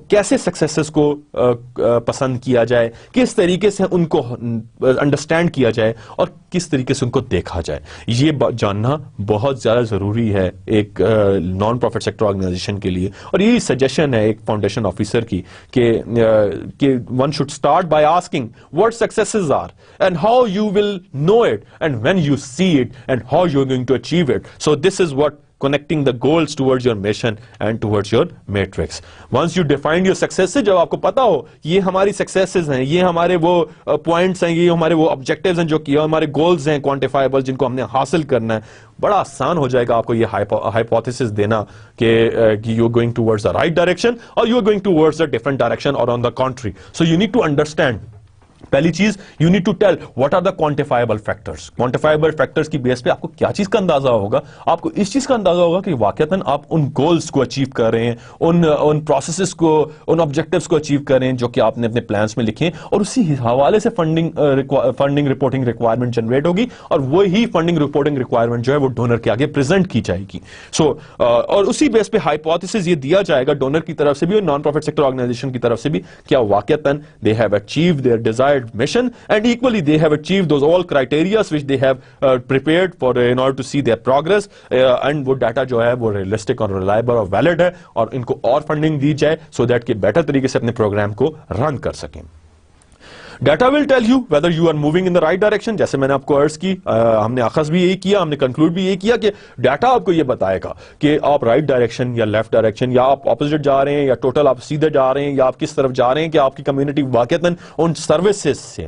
کیسے سکسیسز کو پسند کیا جائے, کس طریقے سے ان کو انڈرسٹینڈ کیا جائے اور کس طریقے سے ان کو دیکھا جائے. یہ جاننا بہت زیادہ ضروری ہے ایک نان پروفٹ سیکٹر آرگنائزیشن کے لیے, اور یہی سجیشن ہے ایک فاؤنڈیشن آفیسر کی کہ one should start by asking what successes are and how you will know it and when you see it and how you are going to achieve it. So this is what connecting the goals towards your mission and towards your matrix. Once you define your successes, جب آپ کو پتا ہو یہ ہماری successes ہیں, یہ ہمارے وہ points ہیں, یہ ہمارے وہ objectives ہیں جو کہ ہمارے goals ہیں quantifiable جن کو ہم نے حاصل کرنا ہے, بڑا آسان ہو جائے گا آپ کو یہ hypothesis دینا کہ you are going towards the right direction or you are going towards a different direction or on the contrary. So you need to understand. پہلی چیز you need to tell what are the quantifiable factors. Quantifiable factors کی base پہ آپ کو کیا چیز کا اندازہ ہوگا, آپ کو اس چیز کا اندازہ ہوگا کہ واقعتاً آپ ان گولز کو اچیو کر رہے ہیں, ان پروسیسز کو, ان آبجیکٹیوز کو اچیو کر رہے ہیں جو کہ آپ نے اپنے پلانس میں لکھے ہیں, اور اسی حوالے سے فنڈنگ رپورٹنگ ریکوائرمنٹ جنریٹ ہوگی, اور وہی فنڈنگ رپورٹنگ ریکوائرمنٹ جو ہے وہ ڈونر کے آگے پریزنٹ کی جائے گی. سو اور اسی بیس پہ ہائپوتھیسس یہ دیا جائے گا ڈونر کی طرف سے بھی اور نان پروفٹ سیکٹر آرگنائزیشن کی طرف سے بھی, کیا واقعتاً they have achieved their desired mission and equally they have achieved those all criteria which they have prepared for in order to see their progress, and وہ ڈیٹا جو ہے وہ realistic اور reliable اور valid ہے, اور ان کو اور فنڈنگ دی جائے so that کہ بہتر طریقے سے اپنے پروگرام کو رن کر سکیں. Data will tell you whether you are moving in the right direction. جیسے میں نے آپ کو عرض کی, ہم نے اخذ بھی یہی کیا, ہم نے کنکلوڈ بھی یہی کیا کہ ڈیٹا آپ کو یہ بتائے گا کہ آپ رائٹ ڈائریکشن یا لیفٹ ڈائریکشن, یا آپ اپوزٹ جا رہے ہیں یا ٹوٹل آپ سیدھے جا رہے ہیں, یا آپ کس طرف جا رہے ہیں, کہ آپ کی کمیونٹی واقعتاً ان سروسز سے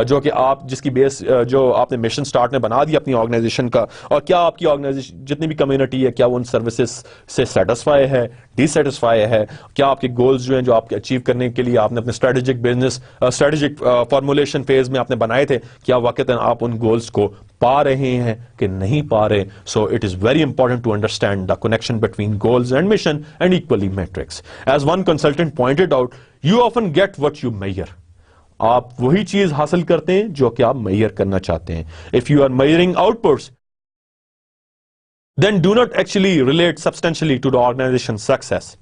جو کہ آپ جس کی بیس جو آپ نے مشن اسٹارٹ میں بنا دیا اپنی آرگنائزیشن کا, اور کیا آپ کی آرگنائزیشن جتنی بھی کمیونٹی ہے کیا وہ ان سروسز سے سیٹسفائی ہے, ڈی سیٹسفائی ہے, کیا آپ کے گولز جو ہیں جو آپ کے اچیو کرنے کے لیے آپ نے اپنے strategic business strategic formulation phase میں آپ نے بنائے تھے, کیا واقعتاً آپ ان گولز کو پا رہے ہیں کہ نہیں پا رہے. So it is very important to understand the connection between goals and mission and equally metrics. As one consultant pointed out, you often get what you measure. آپ وہی چیز حاصل کرتے ہیں جو کہ آپ میئر کرنا چاہتے ہیں. If you are measuring outputs then do not actually relate substantially to the organization's success.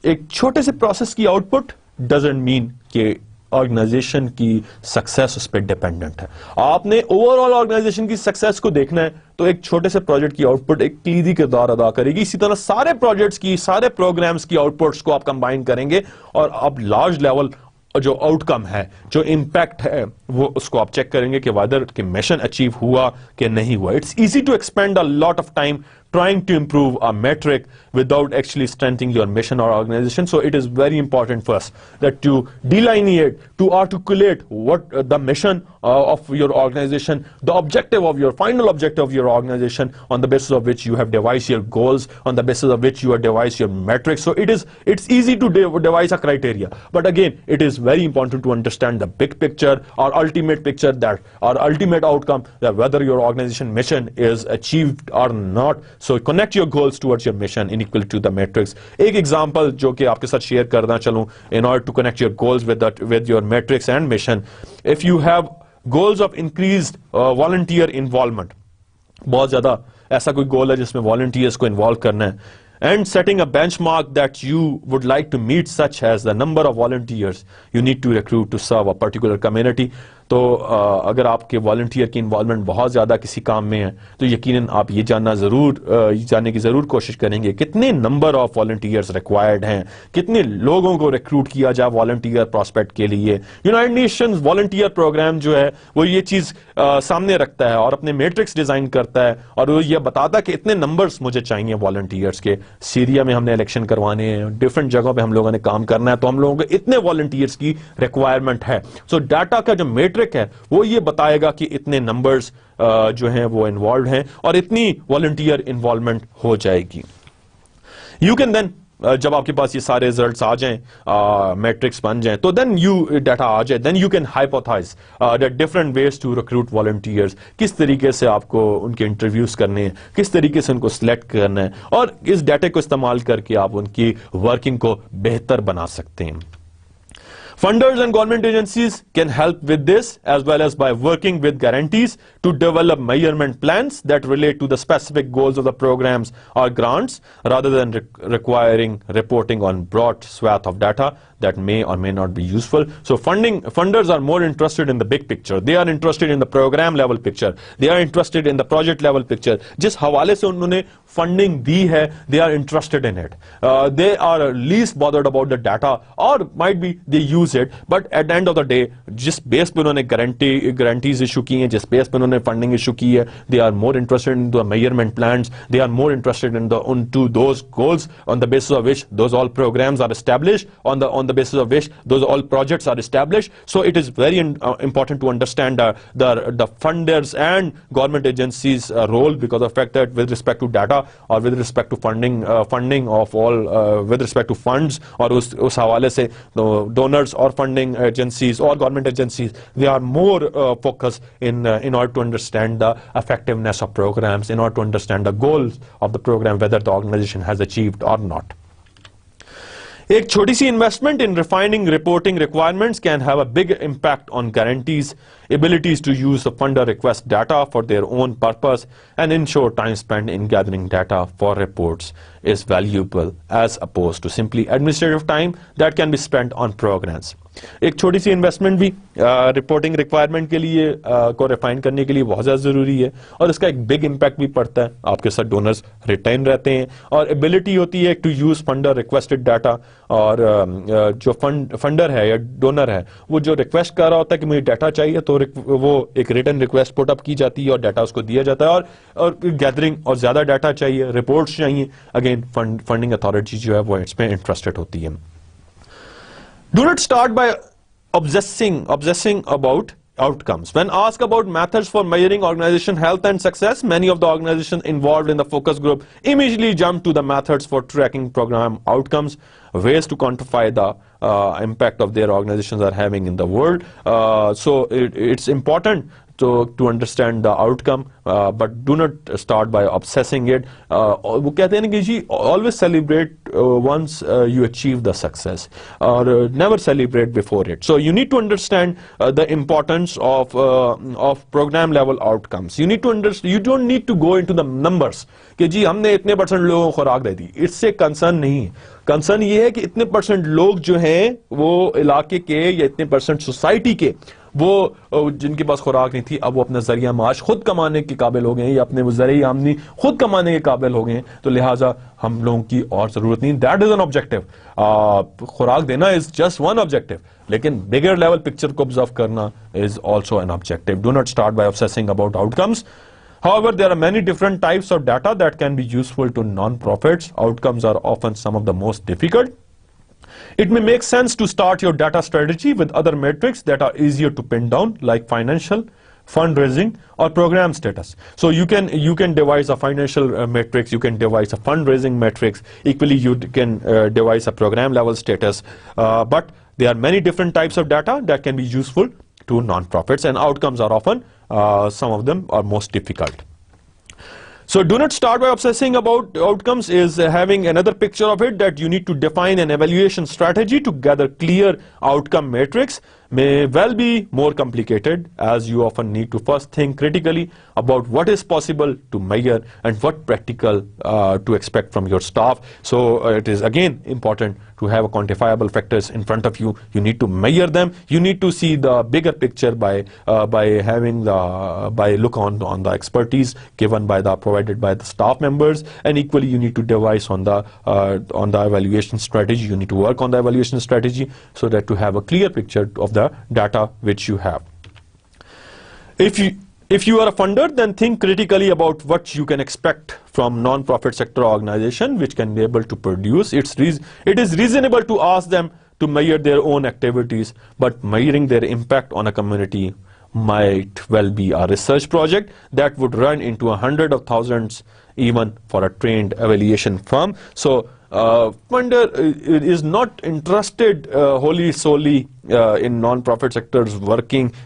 ایک چھوٹے سے پروسیس کی آؤٹ پٹ doesn't mean کہ آرگنائزیشن کی سکسیس اس پہ ڈیپینڈنٹ ہے. آپ نے اوور آل آرگنائزیشن کی سکسیس کو دیکھنا ہے تو ایک چھوٹے سے پروجیکٹ کی آؤٹ پٹ ایک کلیدی کردار ادا کرے گی. اسی طرح سارے پروجیکٹس کی, سارے پروگرامز کی آؤٹ پٹس کو آپ کمبائن کریں گے اور آپ لارج لیول جو آؤٹ کم ہے, جو امپیکٹ ہے, وہ اس کو آپ چیک کریں گے کہ ویدر کہ مشن اچیو ہوا کہ نہیں ہوا. It's easy to expend a lot of time trying to improve a metric without actually strengthening your mission or organization. So it is very important for us that to delineate, to articulate what the mission of your organization, the objective of your final objective of your organization, on the basis of which you have devised your goals, on the basis of which you have devised your metrics. So it's easy to devise a criteria, but again it is very important to understand the big picture or ultimate picture, that or ultimate outcome, that whether your organization mission is achieved or not. So connect your goals towards your mission in equal to the metrics. ایک example جو کہ آپ کے ساتھ share کرنا چلوں in order to connect your goals with your metrics and mission. If you have goals of increased volunteer involvement, بہت زیادہ ایسا کوئی گول ہے جس میں والنٹیئرس کو انوالو کرنا ہے. And setting a benchmark that you would like to meet, such as the number of volunteers you need to recruit to serve a particular community. تو اگر آپ کے والنٹیئر کی انوالومنٹ بہت زیادہ کسی کام میں ہے تو یقیناً آپ یہ جاننے کی ضرور کوشش کریں گے کتنے نمبر آف والنٹیئرز ریکوائرڈ ہیں, کتنے لوگوں کو ریکروٹ کیا جائے والنٹیئر پراسپیکٹ کے لیے. یونائٹڈ نیشنز والنٹیئر پروگرام جو ہے وہ یہ چیز سامنے رکھتا ہے اور اپنے میٹرکس ڈیزائن کرتا ہے اور وہ یہ بتاتا ہے کہ اتنے نمبرز مجھے چاہیے والنٹیئرز کے. سیریا میں ہم نے الیکشن کروانے ہیں, ڈفرینٹ جگہوں پہ ہم لوگوں نے کام کرنا ہے, تو ہم لوگوں کو اتنے والنٹیئرز کی ریکوائرمنٹ ہے. سو ڈاٹا کا جو میٹرک ہے وہ یہ بتائے گا کہ اتنے نمبرز جو ہیں وہ انوالوڈ ہیں اور اتنی والنٹیئر انوالومنٹ ہو جائے گی. یو کین دین جب آپ کے پاس یہ سارے ریزلٹس آ جائیں, میٹرکس بن جائیں, تو دین ڈیٹا آ جائے, then you can hypothesise different ways to recruit volunteers. کس طریقے سے آپ کو ان کے انٹرویوز کرنے ہیں, کس طریقے سے ان کو سلیکٹ کرنا ہے, اور اس ڈیٹا کو استعمال کر کے آپ ان کی ورکنگ کو بہتر بنا سکتے ہیں. Funders and government agencies can help with this as well as by working with guarantees to develop measurement plans that relate to the specific goals of the programs or grants rather than requiring reporting on broad swath of data that may or may not be useful. So funders are more interested in the big picture. They are interested in the program level picture. They are interested in the project level picture. جس حوالے سے انہوں نے funding دی ہے, they are interested in it. They are least bothered about the data, or might be they use it, but at the end of the day جس بیس پہ انہوں نے گارنٹیز ایشو کی ہیں, جس بیس پہ انہوں نے فنڈنگ ایشو کی ہے, they are more interested in the measurement plans. They are more interested into those goals on the basis of which those all programs are established, on the basis of which those all projects are established. So it is very important to understand the funders and government agencies role, because of the fact that with respect to data or with respect to funding of all with respect to funds, اور اس حوالے سے donors or funding agencies or government agencies, they are more focused in order to understand the effectiveness of programs, in order to understand the goals of the program, whether the organization has achieved or not. ایک چھوٹی سی investment in refining reporting requirements can have a big impact on grantees abilities to use the funder request data for their own purpose and ensure time spent in gathering data for reports is valuable as opposed to simply administrative time that can be spent on programs. ایک چھوٹی سی investment بھی reporting requirement کے لیے کو refine کرنے کے لیے بہت زیادہ ضروری ہے, اور اس کا ایک بگ امپیکٹ بھی پڑتا ہے. آپ کے ساتھ ڈونرز ریٹین رہتے ہیں اور ایبلٹی ہوتی ہے ٹو یوز فنڈر ریکویسٹڈ ڈاٹا, اور جو فنڈر ہے یا ڈونر ہے وہ جو ریکویسٹ کر رہا ہوتا ہے کہ مجھے ڈاٹا چاہیے, تو وہ ایک ریٹن ریکویسٹ پٹ اپ کی جاتی ہے اور ڈاٹا اس کو دیا جاتا ہے, اور گیدرنگ اور زیادہ ڈاٹا چاہیے, رپورٹس چاہیے. اگین فنڈنگ اتھارٹی جو ہے وہ اس میں انٹرسٹڈ ہوتی ہے. Do not start by obsessing about outcomes. When asked about methods for measuring organization health and success, many of the organizations involved in the focus group immediately jump to the methods for tracking program outcomes, ways to quantify the impact of their organizations are having in the world. So it's important to understand the outcome, but do not start by obsessing it. وہ کہتے ہیں کہ جی always celebrate once you achieve the success, or never celebrate before it. So you need to understand the importance of program level outcomes. You need to understand. You don't need to go into the numbers کہ جی ہم نے اتنے % لوگوں کو خوراک دے دی. اس سے concern نہیں ہے. کنسرن یہ ہے کہ اتنے % لوگ جو ہیں وہ علاقے کے یا اتنے % سوسائٹی کے وہ جن کے پاس خوراک نہیں تھی, اب وہ اپنا ذریعہ معاش خود کمانے کے قابل ہو گئے ہیں, یا اپنے ذریعہ آمدنی خود کمانے کے قابل ہو گئے ہیں, تو لہٰذا ہم لوگوں کی اور ضرورت نہیں. That is an objective. خوراک دینا از جسٹ ون آبجیکٹو, لیکن بگر لیول پکچر کو آبزرو کرنا is also an objective. Do not start by obsessing about outcomes. However, there are many different types of data that can be useful to non-profits. Outcomes are often some of the most difficult. It may make sense to start your data strategy with other metrics that are easier to pin down, like financial, fundraising, or program status. So you can devise a financial metrics, you can devise a fundraising metrics. Equally, you can devise a program level status. But there are many different types of data that can be useful to non-profits, and outcomes are often some of them are most difficult. So do not start by obsessing about outcomes is having another picture of it, that you need to define an evaluation strategy to gather clear outcome metrics may well be more complicated, as you often need to first think critically about what is possible to measure and what practical to expect from your staff. So it is again important to have quantifiable factors in front of you. You need to measure them. You need to see the bigger picture by having look on the expertise given by provided by the staff members, and equally you need to devise on the evaluation strategy. You need to work on the evaluation strategy so that to have a clear picture of the data which you have. If you are a funder, then think critically about what you can expect from non-profit sector organization which can be able to produce. It is reasonable to ask them to measure their own activities, but measuring their impact on a community might well be a research project that would run into hundreds of thousands even for a trained evaluation firm. So funder is not interested wholly solely in non-profit sectors working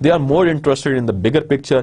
They are more interested in the bigger picture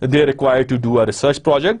they are required to do a research project,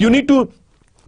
You need to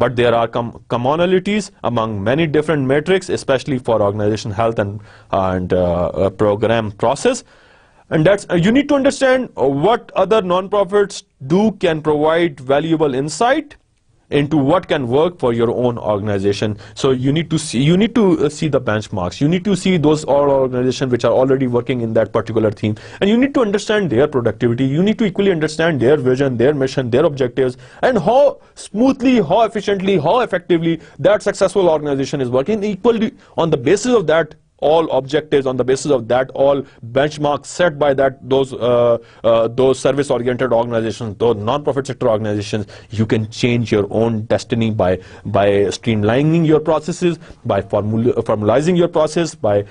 but there are commonalities among many different metrics, especially for organization health and program process. And that's you need to understand what other non-profits do can provide valuable insight into what can work for your own organization. So you need to see the benchmarks. You need to see those all organizations which are already working in that particular theme, and you need to understand their productivity. You need to equally understand their vision, their mission, their objectives, and how smoothly, how efficiently, how effectively that successful organization is working. Equally, on the basis of that all objectives, on the basis of that all benchmarks set by those service oriented organizations, those non-profit sector organizations, you can change your own destiny by streamlining your processes, by formalizing your process, by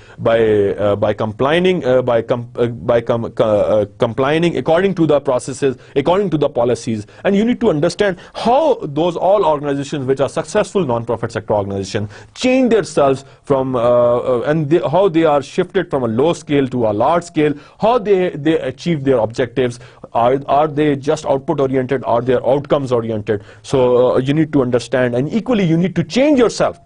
complying according to the processes, according to the policies. And you need to understand how those all organizations which are successful non-profit sector organizations change themselves from how they are shifted from a low scale to a large scale, how they achieve their objectives. Are they just output oriented? Are they outcomes oriented? So you need to understand, and equally you need to change yourself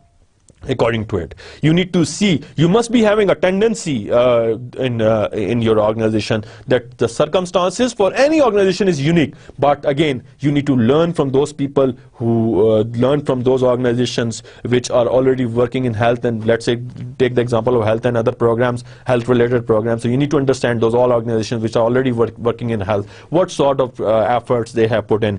according to it. You need to see, you must be having a tendency in your organization that the circumstances for any organization is unique, but again you need to learn from those people who learn from those organizations which are already working in health, and let's say take the example of health and other programs, health related programs. So you need to understand those all organizations which are already working in health, what sort of efforts they have put in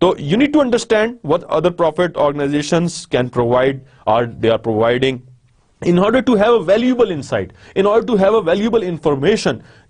So you need to understand what other profit organizations can provide or they are providing in order to have a valuable insight, in order to have a valuable information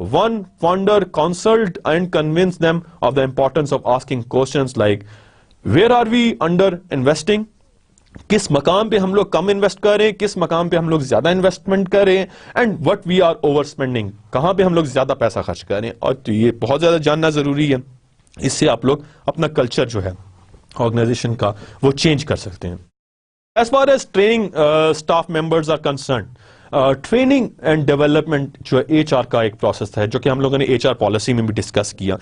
one founder consult and convince them of the importance of asking questions like where are we under investing, کس مقام پہ ہم لوگ کم invest کر رہے ہیں, کس مقام پہ ہم لوگ زیادہ انویسٹمنٹ کر رہے ہیں, and what we are overspending, کہاں پہ ہم لوگ زیادہ پیسہ خرچ کر رہے ہیں. اور تو یہ بہت زیادہ جاننا ضروری ہے. اس سے آپ لوگ اپنا کلچر جو ہے آرگنائزیشن کا وہ چینج کر سکتے ہیں. As far as training staff members are concerned, training and development جو ایچ آر کا ایک پروسیس ہے جو کہ ہم لوگوں نے ایچ آر پالیسی میں بھی ڈسکس کیا.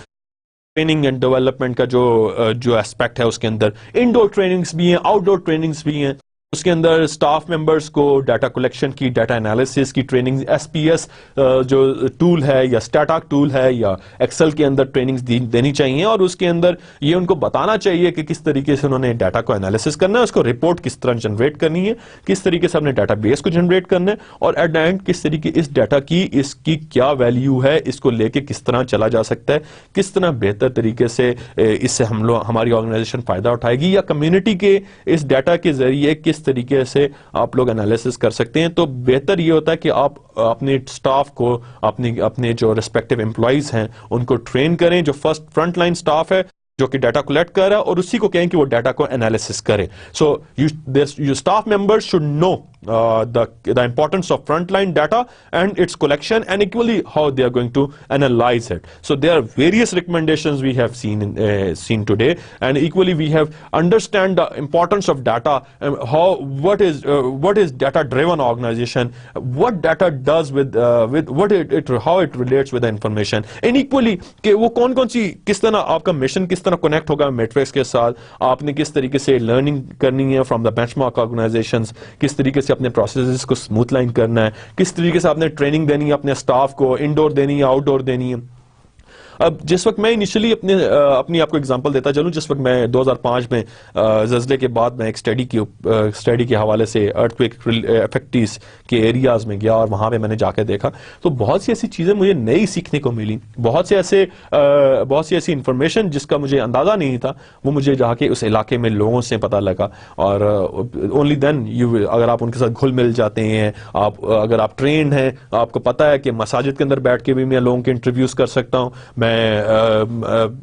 ٹریننگ اینڈ ڈیولپمنٹ کا جو اسپیکٹ ہے اس کے اندر انڈور ٹریننگز بھی ہیں, آؤٹ ڈور ٹریننگز بھی ہیں. اس کے اندر اسٹاف ممبرس کو ڈیٹا کلیکشن کی, ڈیٹا انالیسس کی ٹریننگ, ایس پی ایس جو ٹول ہے یا اسٹیٹاک ٹول ہے یا ایکسل کے اندر ٹریننگز دینی چاہیے, اور اس کے اندر یہ ان کو بتانا چاہیے کہ کس طریقے سے انہوں نے ڈیٹا کو انالیسس کرنا ہے, اس کو رپورٹ کس طرح جنریٹ کرنی ہے, کس طریقے سے اپنے ڈیٹا بیس کو جنریٹ کرنا ہے, اور ایٹ دا اینڈ کس طریقے اس ڈیٹا کی اس کی کیا ویلیو ہے, اس کو لے کے کس طرح چلا جا سکتا ہے, کس طرح بہتر طریقے سے اس سے ہماری آرگنائزیشن فائدہ اٹھائے گی, یا کمیونٹی کے اس ڈیٹا کے ذریعے کس طریقے سے آپ لوگ انالیسس کر سکتے ہیں. تو بہتر یہ ہوتا ہے کہ آپ اپنے سٹاف کو, اپنے جو ریسپیکٹیو امپلائیز ہیں ان کو ٹرین کریں, جو فرنٹ لائن سٹاف ہے جو کہ ڈیٹا کلیکٹ کر رہا ہے, اور اسی کو کہیں کہ وہ ڈیٹا کو انالیسس کرے. So your staff members should know the importance of frontline data and its collection, and equally how they are going to analyze it. So there are various recommendations we have seen today, and equally we have understand the importance of data, what is data driven organization, what data does with how it relates with the information, and equally کہ وہ کون سی کس طرح آپ کا mission کس طرح connect ہوگا میٹرکس کے ساتھ, آپ نے کس طریقے سے لرننگ کرنی ہے from the benchmark organizations, کس طریقے سے اپنے پروسیسز کو سموتھ لائن کرنا ہے, کس طریقے سے آپ نے ٹریننگ دینی ہے اپنے اسٹاف کو, انڈور دینی ہے, آؤٹ ڈور دینی ہے. اب جس وقت میں انیشلی اپنی آپ کو اگزامپل دیتا چلوں, جس وقت میں 2005 میں زلزلے کے بعد میں ایک اسٹڈی کے حوالے سے ارتھ کوئک افیکٹیز کے ایریاز میں گیا, اور وہاں پہ میں نے جا کے دیکھا تو بہت سی ایسی چیزیں مجھے نئی سیکھنے کو ملی, بہت سی ایسی انفارمیشن جس کا مجھے اندازہ نہیں تھا, وہ مجھے جا کے اس علاقے میں لوگوں سے پتہ لگا. اور اونلی دین اگر آپ ان کے ساتھ گھل مل جاتے ہیں, اگر آپ ٹرینڈ ہیں, آپ کو پتہ ہے کہ مساجد کے اندر بیٹھ کے بھی میں لوگوں کے انٹرویوز کر سکتا ہوں, میں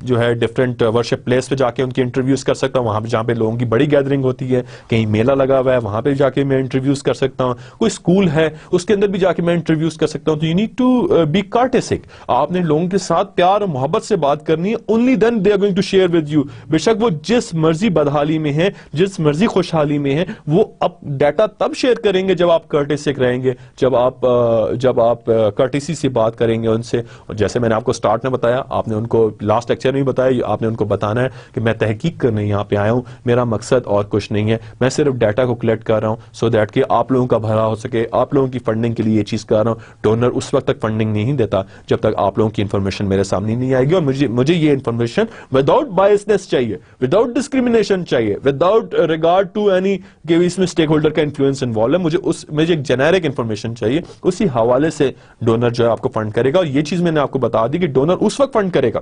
جو ہے ڈفرینٹ ورشپ پلیس پہ جا کے ان کی انٹرویوز کر سکتا ہوں, وہاں پہ جہاں پہ لوگوں کی بڑی گیدرنگ ہوتی ہے, کہیں میلہ لگا ہوا ہے وہاں پہ جا کے میں انٹرویوز کر سکتا ہوں, کوئی اسکول ہے اس کے اندر بھی جا کے میں انٹرویوز کر سکتا ہوں. تو یو نیڈ ٹو بی کارٹیسک, آپ نے لوگوں کے ساتھ پیار اور محبت سے بات کرنی ہے. Only then they are going to share with you. بے شک وہ جس مرضی بدحالی میں ہے, جس مرضی خوشحالی میں ہے, وہ اب ڈیٹا تب شیئر کریں گے جب آپ کارٹیسک رہیں گے, جب آپ کارٹیسی سے بات کریں گے ان سے. اور جیسے میں نے آپ کو اسٹارٹ میں بتایا, آپ نے ان کو لاسٹ لیکچر میں بتایا, آپ نے ان کو بتانا ہے کہ میں تحقیق کرنے یہاں پہ آیا ہوں, میرا مقصد اور کچھ نہیں ہے, میں صرف ڈیٹا کو کلیکٹ کر رہا ہوں سو دیٹ کہ آپ لوگوں کا بھلا ہو سکے, آپ لوگوں کی فنڈنگ کے لیے یہ چیز کر رہا ہوں. ڈونر اس وقت تک فنڈنگ نہیں دیتا جب تک آپ لوگوں کی انفارمیشن میرے سامنے نہیں آئے گی, اور مجھے یہ انفارمیشن وداؤٹ بائسنس چاہیے, وداؤٹ ڈسکریمنیشن چاہیے, وداؤٹ ریگارڈ ٹو اینی کہ اس میں اسٹیک ہولڈر کا انفلوئنس انوالو ہے. مجھے ایک جنیرک انفارمیشن چاہیے, اسی حوالے سے ڈونر جو ہے آپ کو فنڈ کرے گا. اور یہ چیز میں نے آپ کو بتا دی کہ ڈونر اس وقت فنڈ کرے گا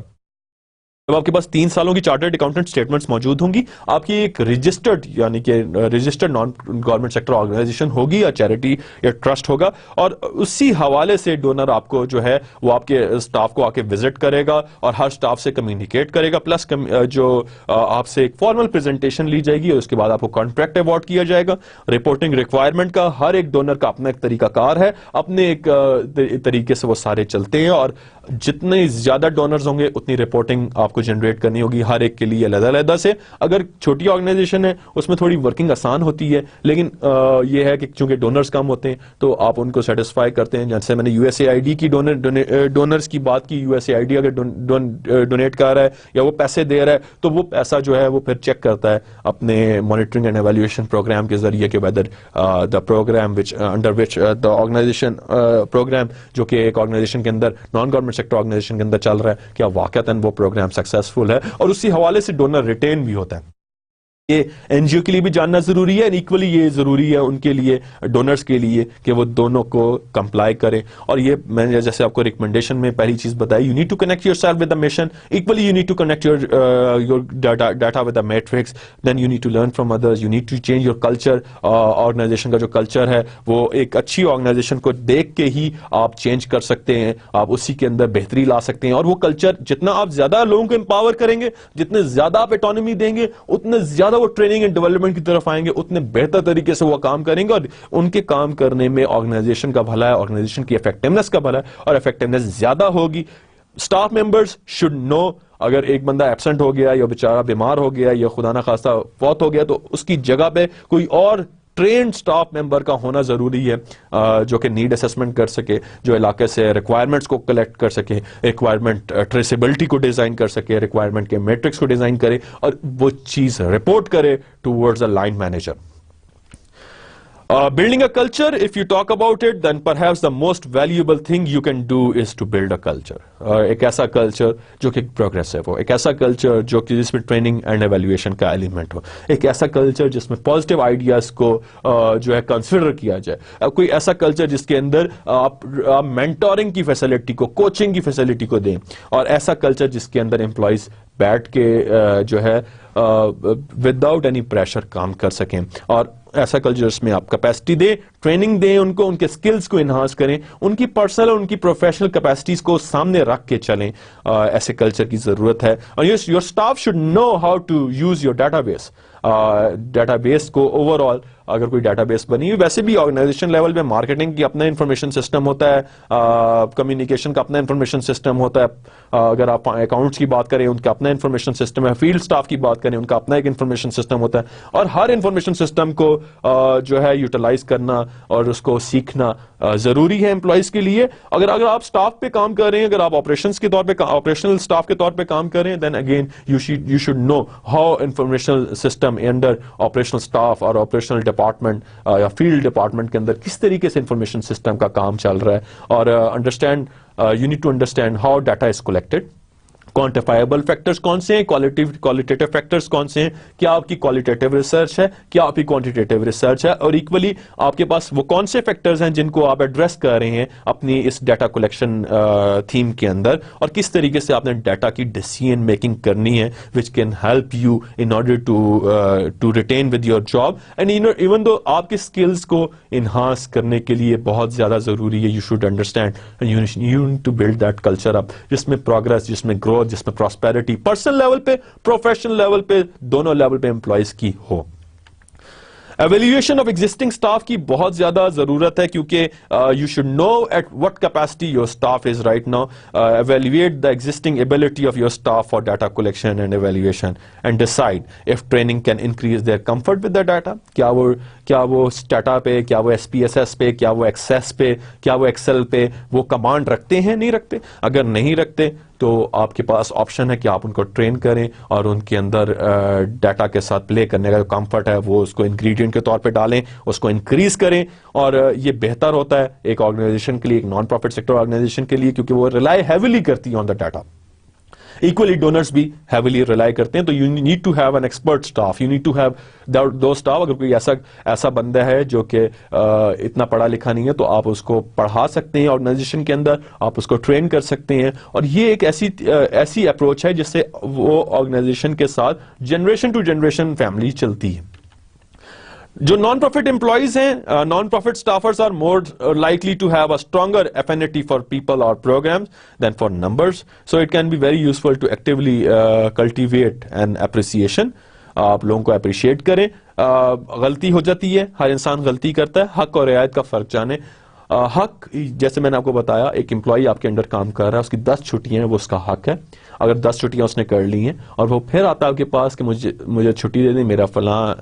جب آپ کے پاس 3 سالوں کی چارٹرڈ اکاؤنٹنٹ اسٹیٹمنٹس موجود ہوں گی, آپ کی ایک رجسٹرڈ یعنی کہ registered non government sector organization ہوگی یا چیریٹی یا ٹرسٹ ہوگا, اور اسی حوالے سے ڈونر آپ کو جو ہے وہ آپ کے اسٹاف کو آ کے وزٹ کرے گا اور ہر اسٹاف سے کمیونیکیٹ کرے گا, پلس جو آپ سے ایک فارمل پریزنٹیشن لی جائے گی, اور اس کے بعد آپ کو کانٹریکٹ ایوارڈ کیا جائے گا. رپورٹنگ ریکوائرمنٹ کا ہر ایک ڈونر کا اپنا ایک طریقہ کار ہے, اپنے ایک طریقے سے وہ سارے چلتے ہیں, اور جتنے زیادہ ڈونرز ہوں گے اتنی رپورٹنگ آپ کو جنریٹ کرنی ہوگی ہر ایک کے لیے علیحدہ علیحدہ سے. اگر چھوٹی آرگنائزیشن ہے اس میں تھوڑی ورکنگ آسان ہوتی ہے, لیکن یہ ہے کہ چونکہ ڈونرز کم ہوتے ہیں تو آپ ان کو سیٹسفائی کرتے ہیں. جیسے میں نے U S A I D کی ڈونرز کی بات کی, U S A I D اگر ڈونیٹ کر رہا ہے یا وہ پیسے دے رہا ہے تو وہ پیسہ جو ہے وہ پھر چیک کرتا ہے اپنے مانیٹرنگ اینڈ ایویلویشن پروگرام کے ذریعے کہ whether the program under which the organization program جو کہ ایک آرگنائزیشن کے اندر نان گورنمنٹ سیکٹر آرگنائزیشن کے اندر چل رہا ہے, کیا واقعتاً وہ پروگرام سکسیسفل ہے, اور اسی حوالے سے ڈونر ریٹین بھی ہوتا ہے. یہ این جی او کے لیے بھی جاننا ضروری ہے، ایکولی یہ ضروری ہے ان کے لیے، ڈونرز کے لیے، کہ وہ دونوں کو کمپلائی کریں. اور یہ میں نے جیسے آپ کو ریکمنڈیشن میں پہلی چیز بتائی، you need to connect yourself with the mission, equally you need to connect your data with the metrics, then you need to learn from others, you need to change your culture. Organization کا جو culture ہے وہ ایک اچھی organization کو دیکھ کے ہی آپ چینج کر سکتے ہیں، آپ اسی کے اندر بہتری لا سکتے ہیں. اور وہ کلچر جتنا آپ زیادہ لوگوں کو امپاور کریں گے، جتنے زیادہ آپ اٹانومی دیں گے، اتنے زیادہ وہ ٹریننگ اینڈ ڈیولپمنٹ کی طرف آئیں گے، اتنے بہتر طریقے سے وہ کام کریں گے، اور ان کے کام کرنے میں آرگنائزیشن کا بھلا ہے، آرگنائزیشن کی افیکٹونیس کا بھلا ہے، اور افیکٹونیس زیادہ ہوگی. اسٹاف ممبرز شوڈ نو، اگر ایک بندہ ایبسنٹ ہو گیا یا بیچارہ بیمار ہو گیا یا خدا نخواستہ فوت ہو گیا، تو اس کی جگہ پہ کوئی اور ٹرینڈ سٹاف ممبر کا ہونا ضروری ہے، جو کہ نیڈ اسسمنٹ کر سکے، جو علاقے سے ریکوائرمنٹس کو کلیکٹ کر سکے، ریکوائرمنٹ ٹریسیبلٹی کو ڈیزائن کر سکے، ریکوائرمنٹ کے میٹرکس کو ڈیزائن کرے، اور وہ چیز رپورٹ کرے towards a line manager. Building a culture, if you talk about it, then perhaps the most valuable thing you can do is to build a culture. ایک ایسا کلچر جو کہ پروگریسو ہو، ایک ایسا کلچر جو کہ جس میں ٹریننگ اینڈ ایویلویشن کا ایلیمنٹ ہو، ایک ایسا کلچر جس میں پازیٹیو آئیڈیاز کو جو ہے کنسیڈر کیا جائے، کوئی ایسا کلچر جس کے اندر آپ مینٹورنگ کی فیسلٹی کو، کوچنگ کی فیسلٹی کو دیں، اور ایسا کلچر جس کے اندر امپلائیز بیٹھ کے جو ہے وداؤٹ اینی پریشر کام کر سکیں، اور ایسا کلچر جس میں آپ کیپیسٹی دیں، ٹریننگ دیں ان کو، ان کے سکلز کو انہانس کریں، ان کی پرسنل اور ان کی پروفیشنل کیپیسٹیز کو سامنے رکھ کے چلیں. ایسے کلچر کی ضرورت ہے. اور your staff should know how to use your database. Database کو اوور آل، اگر کوئی ڈیٹا بیس بنی ہوئی، ویسے بھی آرگنائزیشن لیول پہ مارکیٹنگ کی اپنا انفارمیشن سسٹم ہوتا ہے، کمیونیکیشن کا اپنا انفارمیشن سسٹم ہوتا ہے، اگر آپ اکاؤنٹس کی بات کریں ان کا اپنا انفارمیشن سسٹم ہے، فیلڈ سٹاف کی بات کریں ان کا اپنا ایک انفارمیشن سسٹم ہوتا ہے، اور ہر انفارمیشن سسٹم کو جو ہے یوٹیلائز کرنا اور اس کو سیکھنا ضروری ہے امپلائیز کے لیے. اگر آپ سٹاف پہ کام کر رہے ہیں، اگر آپ آپریشنس کے طور پہ، آپریشنل سٹاف کے طور پہ کام کر رہے ہیں، then again you should know how information system under operational staff اور آپریشنل ڈپارٹمنٹ یا فیلڈ ڈپارٹمنٹ کے اندر کس طریقے سے انفارمیشن سسٹم کا کام چل رہا ہے. اور you need to understand how data is collected, quantifiable factors کون سے ہیں، کوالٹیٹیو فیکٹرز کون سے ہیں، کیا آپ کی کوالٹیٹیو ریسرچ ہے، کیا آپ کی کوانٹیٹیو ریسرچ ہے، اور ایکولی آپ کے پاس وہ کون سے فیکٹرز ہیں جن کو آپ ایڈریس کر رہے ہیں اپنی اس ڈیٹا کلیکشن تھیم کے اندر، اور کس طریقے سے آپ نے ڈیٹا کی ڈیسیژن میکنگ کرنی ہے which can help you in order to retain with your job. And even though آپ کے اسکلز کو انہانس کرنے کے لیے بہت زیادہ ضروری ہے، you should understand you need to build that culture up, جس میں پروگرس، جس میں گروتھ، جس میں پراسپیرٹی پرسنل لیول پہ، پروفیشنل لیول پہ، دونوں لیول پہ امپلائیز کی ہو. ایویلیویشن آف ایگزسٹنگ اسٹاف کی بہت زیادہ ضرورت ہے، کیونکہ you should know at what capacity your staff is right now. Evaluate the existing ability of your staff for data collection and evaluation and decide if training can increase their comfort with the data. کیا وہ data پہ، کیا وہ SPSS پہ، کیا وہ access پہ، کیا وہ ایکسل پہ وہ کمانڈ رکھتے ہیں، نہیں رکھتے. اگر نہیں رکھتے تو آپ کے پاس آپشن ہے کہ آپ ان کو ٹرین کریں اور ان کے اندر ڈیٹا کے ساتھ پلے کرنے کا جو کمفرٹ ہے وہ اس کو انگریڈینٹ کے طور پہ ڈالیں، اس کو انکریز کریں. اور یہ بہتر ہوتا ہے ایک آرگنائزیشن کے لیے، ایک نان پروفٹ سیکٹر آرگنائزیشن کے لیے، کیونکہ وہ ریلائی ہیویلی کرتی ہے on the data. Equally donors بھی ہیویلی ریلائی کرتے ہیں. تو you need to have an expert staff, you need to have two staff. اگر کوئی ایسا بندہ ہے جو کہ اتنا پڑھا لکھا نہیں ہے تو آپ اس کو پڑھا سکتے ہیں آرگنائزیشن کے اندر، آپ اس کو ٹرین کر سکتے ہیں. اور یہ ایک ایسی اپروچ ہے جس سے وہ آرگنائزیشن کے ساتھ جنریشن ٹو جنریشن فیملی چلتی ہے. جو نان پروفٹ امپلائیز ہیں، non profit staffers are more likely to have a stronger affinity for people اور programs than for numbers. So it can be very useful to actually cultivate and appreciation. آپ لوگوں کو appreciate کریں. غلطی ہو جاتی ہے، ہر انسان غلطی کرتا ہے. حق اور رعایت کا فرق جانیں. حق، جیسے میں نے آپ کو بتایا، ایک امپلائی آپ کے انڈر کام کر رہا ہے، اس کی 10 چھٹیاں ہیں، وہ اس کا حق ہے. اگر 10 چھٹیاں اس نے کر لی ہیں اور وہ پھر آتا ہے آپ کے پاس کہ مجھے چھٹی دے دیں، میرا فلاں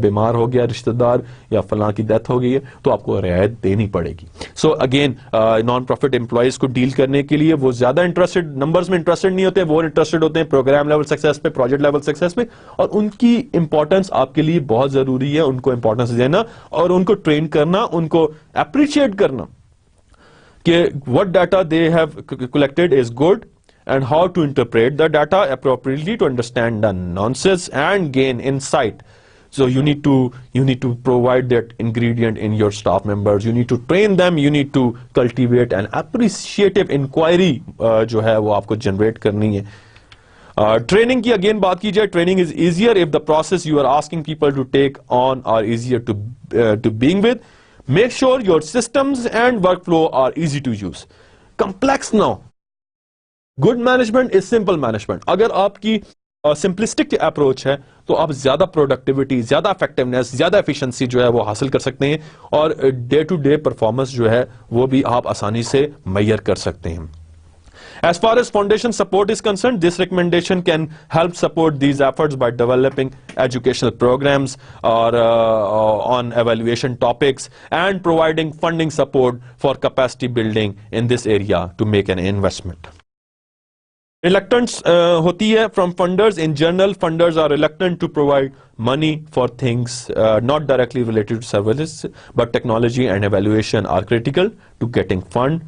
بیمار ہو گیا رشتہ دار، یا فلاں کی ڈیتھ ہو گئی ہے، تو آپ کو رعایت دینی پڑے گی. So again non profit employees کو ڈیل کرنے کے لیے وہ زیادہ انٹرسٹڈ، نمبرز میں انٹرسٹڈ نہیں ہوتے، وہ انٹرسٹڈ ہوتے ہیں پروگرام لیول سکسیس پہ، پروجیکٹ لیول سکسیس پہ. اور ان کی امپورٹنس آپ کے لیے بہت ضروری ہے. ان کو امپورٹنس دینا اور ان کو ٹرین کرنا، ان کو اپریشیٹ کرنا کہ what data they have collected is good and how to interpret the data appropriately to understand the nonsense and gain insight. So you need to provide that ingredient in your staff members. You need to train them. You need to cultivate an appreciative inquiry جو ہے وہ آپ کو generate کرنی ہے. Training کی again بات کی جائے, training is easier if the process you are asking people to take on are easier to being with. Make sure your systems and workflow are easy to use. Complex now. Good management is simple management. اگر آپ کی simplistic approach ہے تو آپ زیادہ productivity, زیادہ effectiveness, زیادہ efficiency جو ہے وہ حاصل کر سکتے ہیں, اور ڈے ٹو ڈے پرفارمنس جو ہے وہ بھی آپ آسانی سے میئر کر سکتے ہیں. As far as foundation support is concerned, this recommendation can help support these efforts by developing educational programs or on evaluation topics and providing funding support for capacity building in this area to make an investment. Reluctance ہوتی ہے from funders. In general, funders are reluctant to provide money for things not directly related to services, but technology and evaluation are critical to getting fund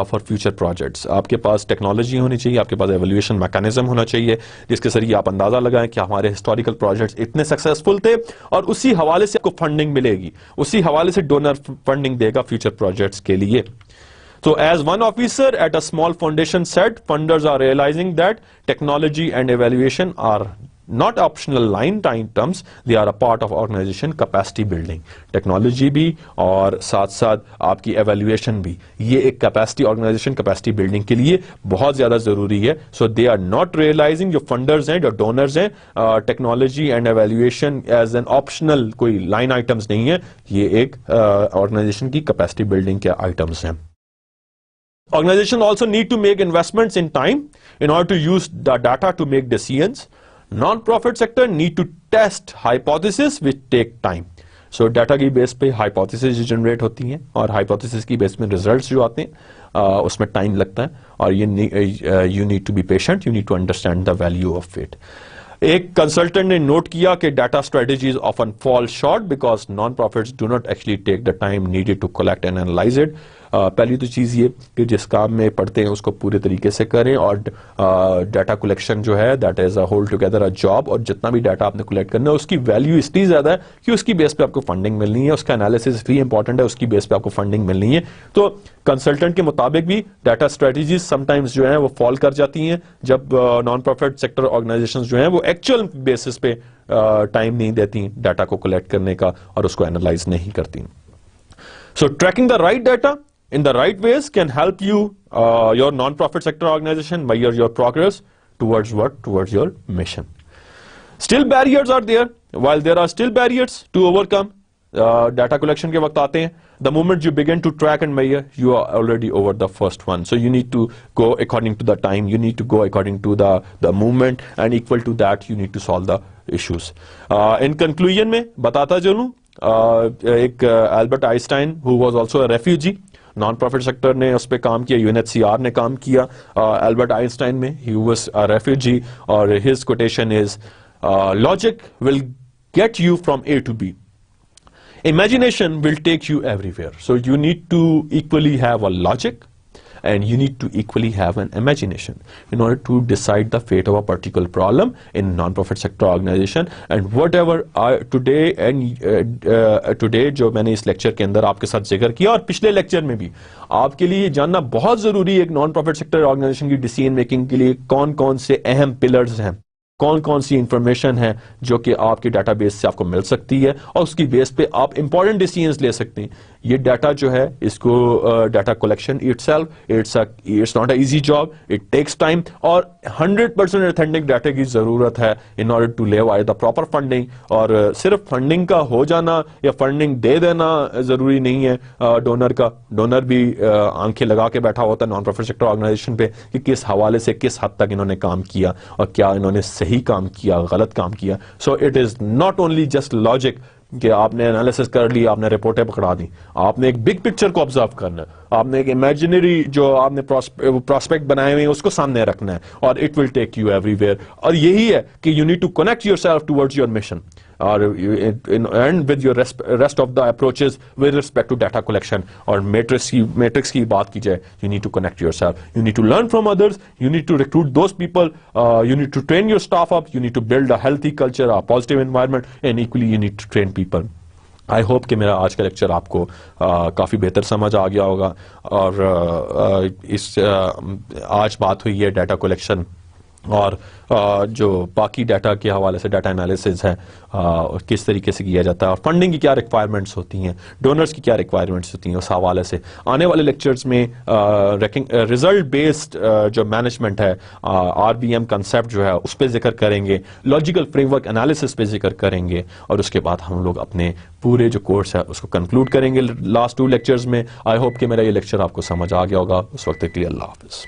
for future projects. آپ کے پاس technology ہونی چاہیے, آپ کے پاس evaluation mechanism ہونا چاہیے جس کے ذریعے آپ اندازہ لگائیں کہ ہمارے ہسٹوریکل پروجیکٹس اتنے سکسیسفل تھے, اور اسی حوالے سے آپ کو فنڈنگ ملے گی, اسی حوالے سے ڈونر فنڈنگ دے گا فیوچر پروجیکٹس کے لیے. So as one officer at a small foundation said, funders are realizing that technology and evaluation are not optional line items, they are a part of organization capacity building. Technology بھی اور ساتھ ساتھ آپ کی evaluation بھی, یہ ایک capacity organization capacity building کے لیے بہت زیادہ ضروری ہے. So they are not realizing, جو funders ہیں, جو donors ہیں, technology and evaluation as an optional کوئی line items نہیں ہے, یہ ایک organization کی capacity building کے items ہیں. Organization also need to make investments in time in order to use the data to make decisions. Non-profit sector need to test hypotheses which take time. So data کی base پہ hypotheses generate ہوتی ہیں, اور hypotheses کی بیس میں results جو آتے ہیں اس میں ٹائم لگتا ہے, اور you need to be patient, you need to understand the value of it. ایک کنسلٹنٹ نے نوٹ کیا کہ data strategies often fall short because non profits do not actually take the time needed to collect and analyse it. پہلی تو چیز یہ کہ جس کام میں پڑھتے ہیں اس کو پورے طریقے سے کریں, اور ڈیٹا کلیکشن جو ہے that is a whole together a job, اور جتنا بھی ڈیٹا آپ نے کلیکٹ کرنا ہے اس کی ویلیو اس لیے زیادہ ہے کہ اس کی بیس پہ آپ کو فنڈنگ ملنی ہے, اس کا انالیسس بھی امپورٹنٹ ہے, اس کی بیس پہ آپ کو فنڈنگ ملنی ہے. تو کنسلٹنٹ کے مطابق بھی ڈیٹا اسٹریٹجیز سم ٹائمز جو ہیں وہ فال کر جاتی ہیں جب نان پروفٹ سیکٹر آرگنائزیشنز جو ہیں وہ ایکچوئل بیسس پہ ٹائم نہیں دیتی ڈیٹا کو کلیکٹ کرنے کا اور اس کو اینالائز نہیں کرتی. So tracking the right data in the right ways can help you, your non-profit sector organization, measure your progress towards what? Towards your mission. Still barriers are there. While there are still barriers to overcome, data collection کے وقت آتے ہیں. The moment you begin to track and measure, you are already over the first one. So you need to go according to the time. You need to go according to the movement, and equal to that, you need to solve the issues. In conclusion میں بتاتا چلوں, ایک Albert Einstein, who was also a refugee, non profit sector نے اس پہ کام کیا, UNHCR نے کام کیا البرٹ آئنسٹائن میں, he was a refugee, اور his quotation is logic will get you from A to B, imagination will take you everywhere. So you need to equally have a logic and you need to equally have an imagination in order to decide the fate of a particular problem in non-profit sector organization. And whatever today جو میں نے اس lecture کے اندر آپ کے ساتھ ذکر کیا, اور پچھلے لیکچر میں بھی, آپ کے لیے جاننا بہت ضروری ہے ایک نان پروفٹ سیکٹر آرگنائزیشن کی ڈیسیژن میکنگ کے لیے کون کون سے اہم پلرز ہیں, کون کون سی انفارمیشن ہے جو کہ آپ کے ڈیٹا بیس سے آپ کو مل سکتی ہے, اور اس کی بیس پہ آپ امپورٹنٹ ڈیسیژنز لے سکتے ہیں. یہ ڈیٹا جو ہے اس کو data collection it's not a easy job, it takes time, اور 100% اتھینٹک ڈیٹا کی ضرورت ہے in order to leave I the proper funding. اور صرف فنڈنگ کا ہو جانا یا فنڈنگ دے دینا ضروری نہیں ہے. ڈونر کا, ڈونر بھی آنکھیں لگا کے بیٹھا ہوتا ہے نان پروفٹ سیکٹر آرگنائزیشن پہ کہ کس حوالے سے کس حد تک انہوں نے کام کیا اور کیا انہوں نے صحیح کام کیا, غلط کام کیا. سو it is not only just logic کہ آپ نے انالیسس کر لی, آپ نے رپورٹیں پکڑا دی, آپ نے ایک بگ پکچر کو آبزرو کرنا ہے, آپ نے ایک امیجنری جو آپ نے پراسپیکٹ بنائے ہوئے ہیں اس کو سامنے رکھنا ہے, اور it will take you everywhere. اور یہی ہے کہ you need to connect yourself towards your mission. اور and with your rest of the approaches with respect to data collection اور میٹرکس کی بات کی جائے, you need to connect yourself, you need to learn from others, you need to recruit those people, you need to train your staff up, you need to blood a healthy culture, a positive environment, and equally you need to train people. I hope کہ میرا آج کا lecture آپ کو کافی بہتر سمجھ آ گیا ہوگا. اور آج بات ہوئی ہے ڈیٹا کلیکشن اور جو باقی ڈیٹا کے حوالے سے ڈیٹا انالیسز ہے کس طریقے سے کیا جاتا ہے, اور فنڈنگ کی کیا ریکوائرمنٹس ہوتی ہیں, ڈونرز کی کیا ریکوائرمنٹس ہوتی ہیں. اس حوالے سے آنے والے لیکچرز میں ریزلٹ بیسڈ جو مینجمنٹ ہے, RBM کنسیپٹ جو ہے اس پہ ذکر کریں گے, لاجیکل فریم ورک انالیسس پہ ذکر کریں گے, اور اس کے بعد ہم لوگ اپنے پورے جو کورس ہے اس کو کنکلوڈ کریں گے لاسٹ 2 لیکچرز میں. آئی ہوپ کہ میرا یہ لیکچر آپ کو سمجھ آ گیا ہوگا. اس وقت کے لیے اللہ حافظ.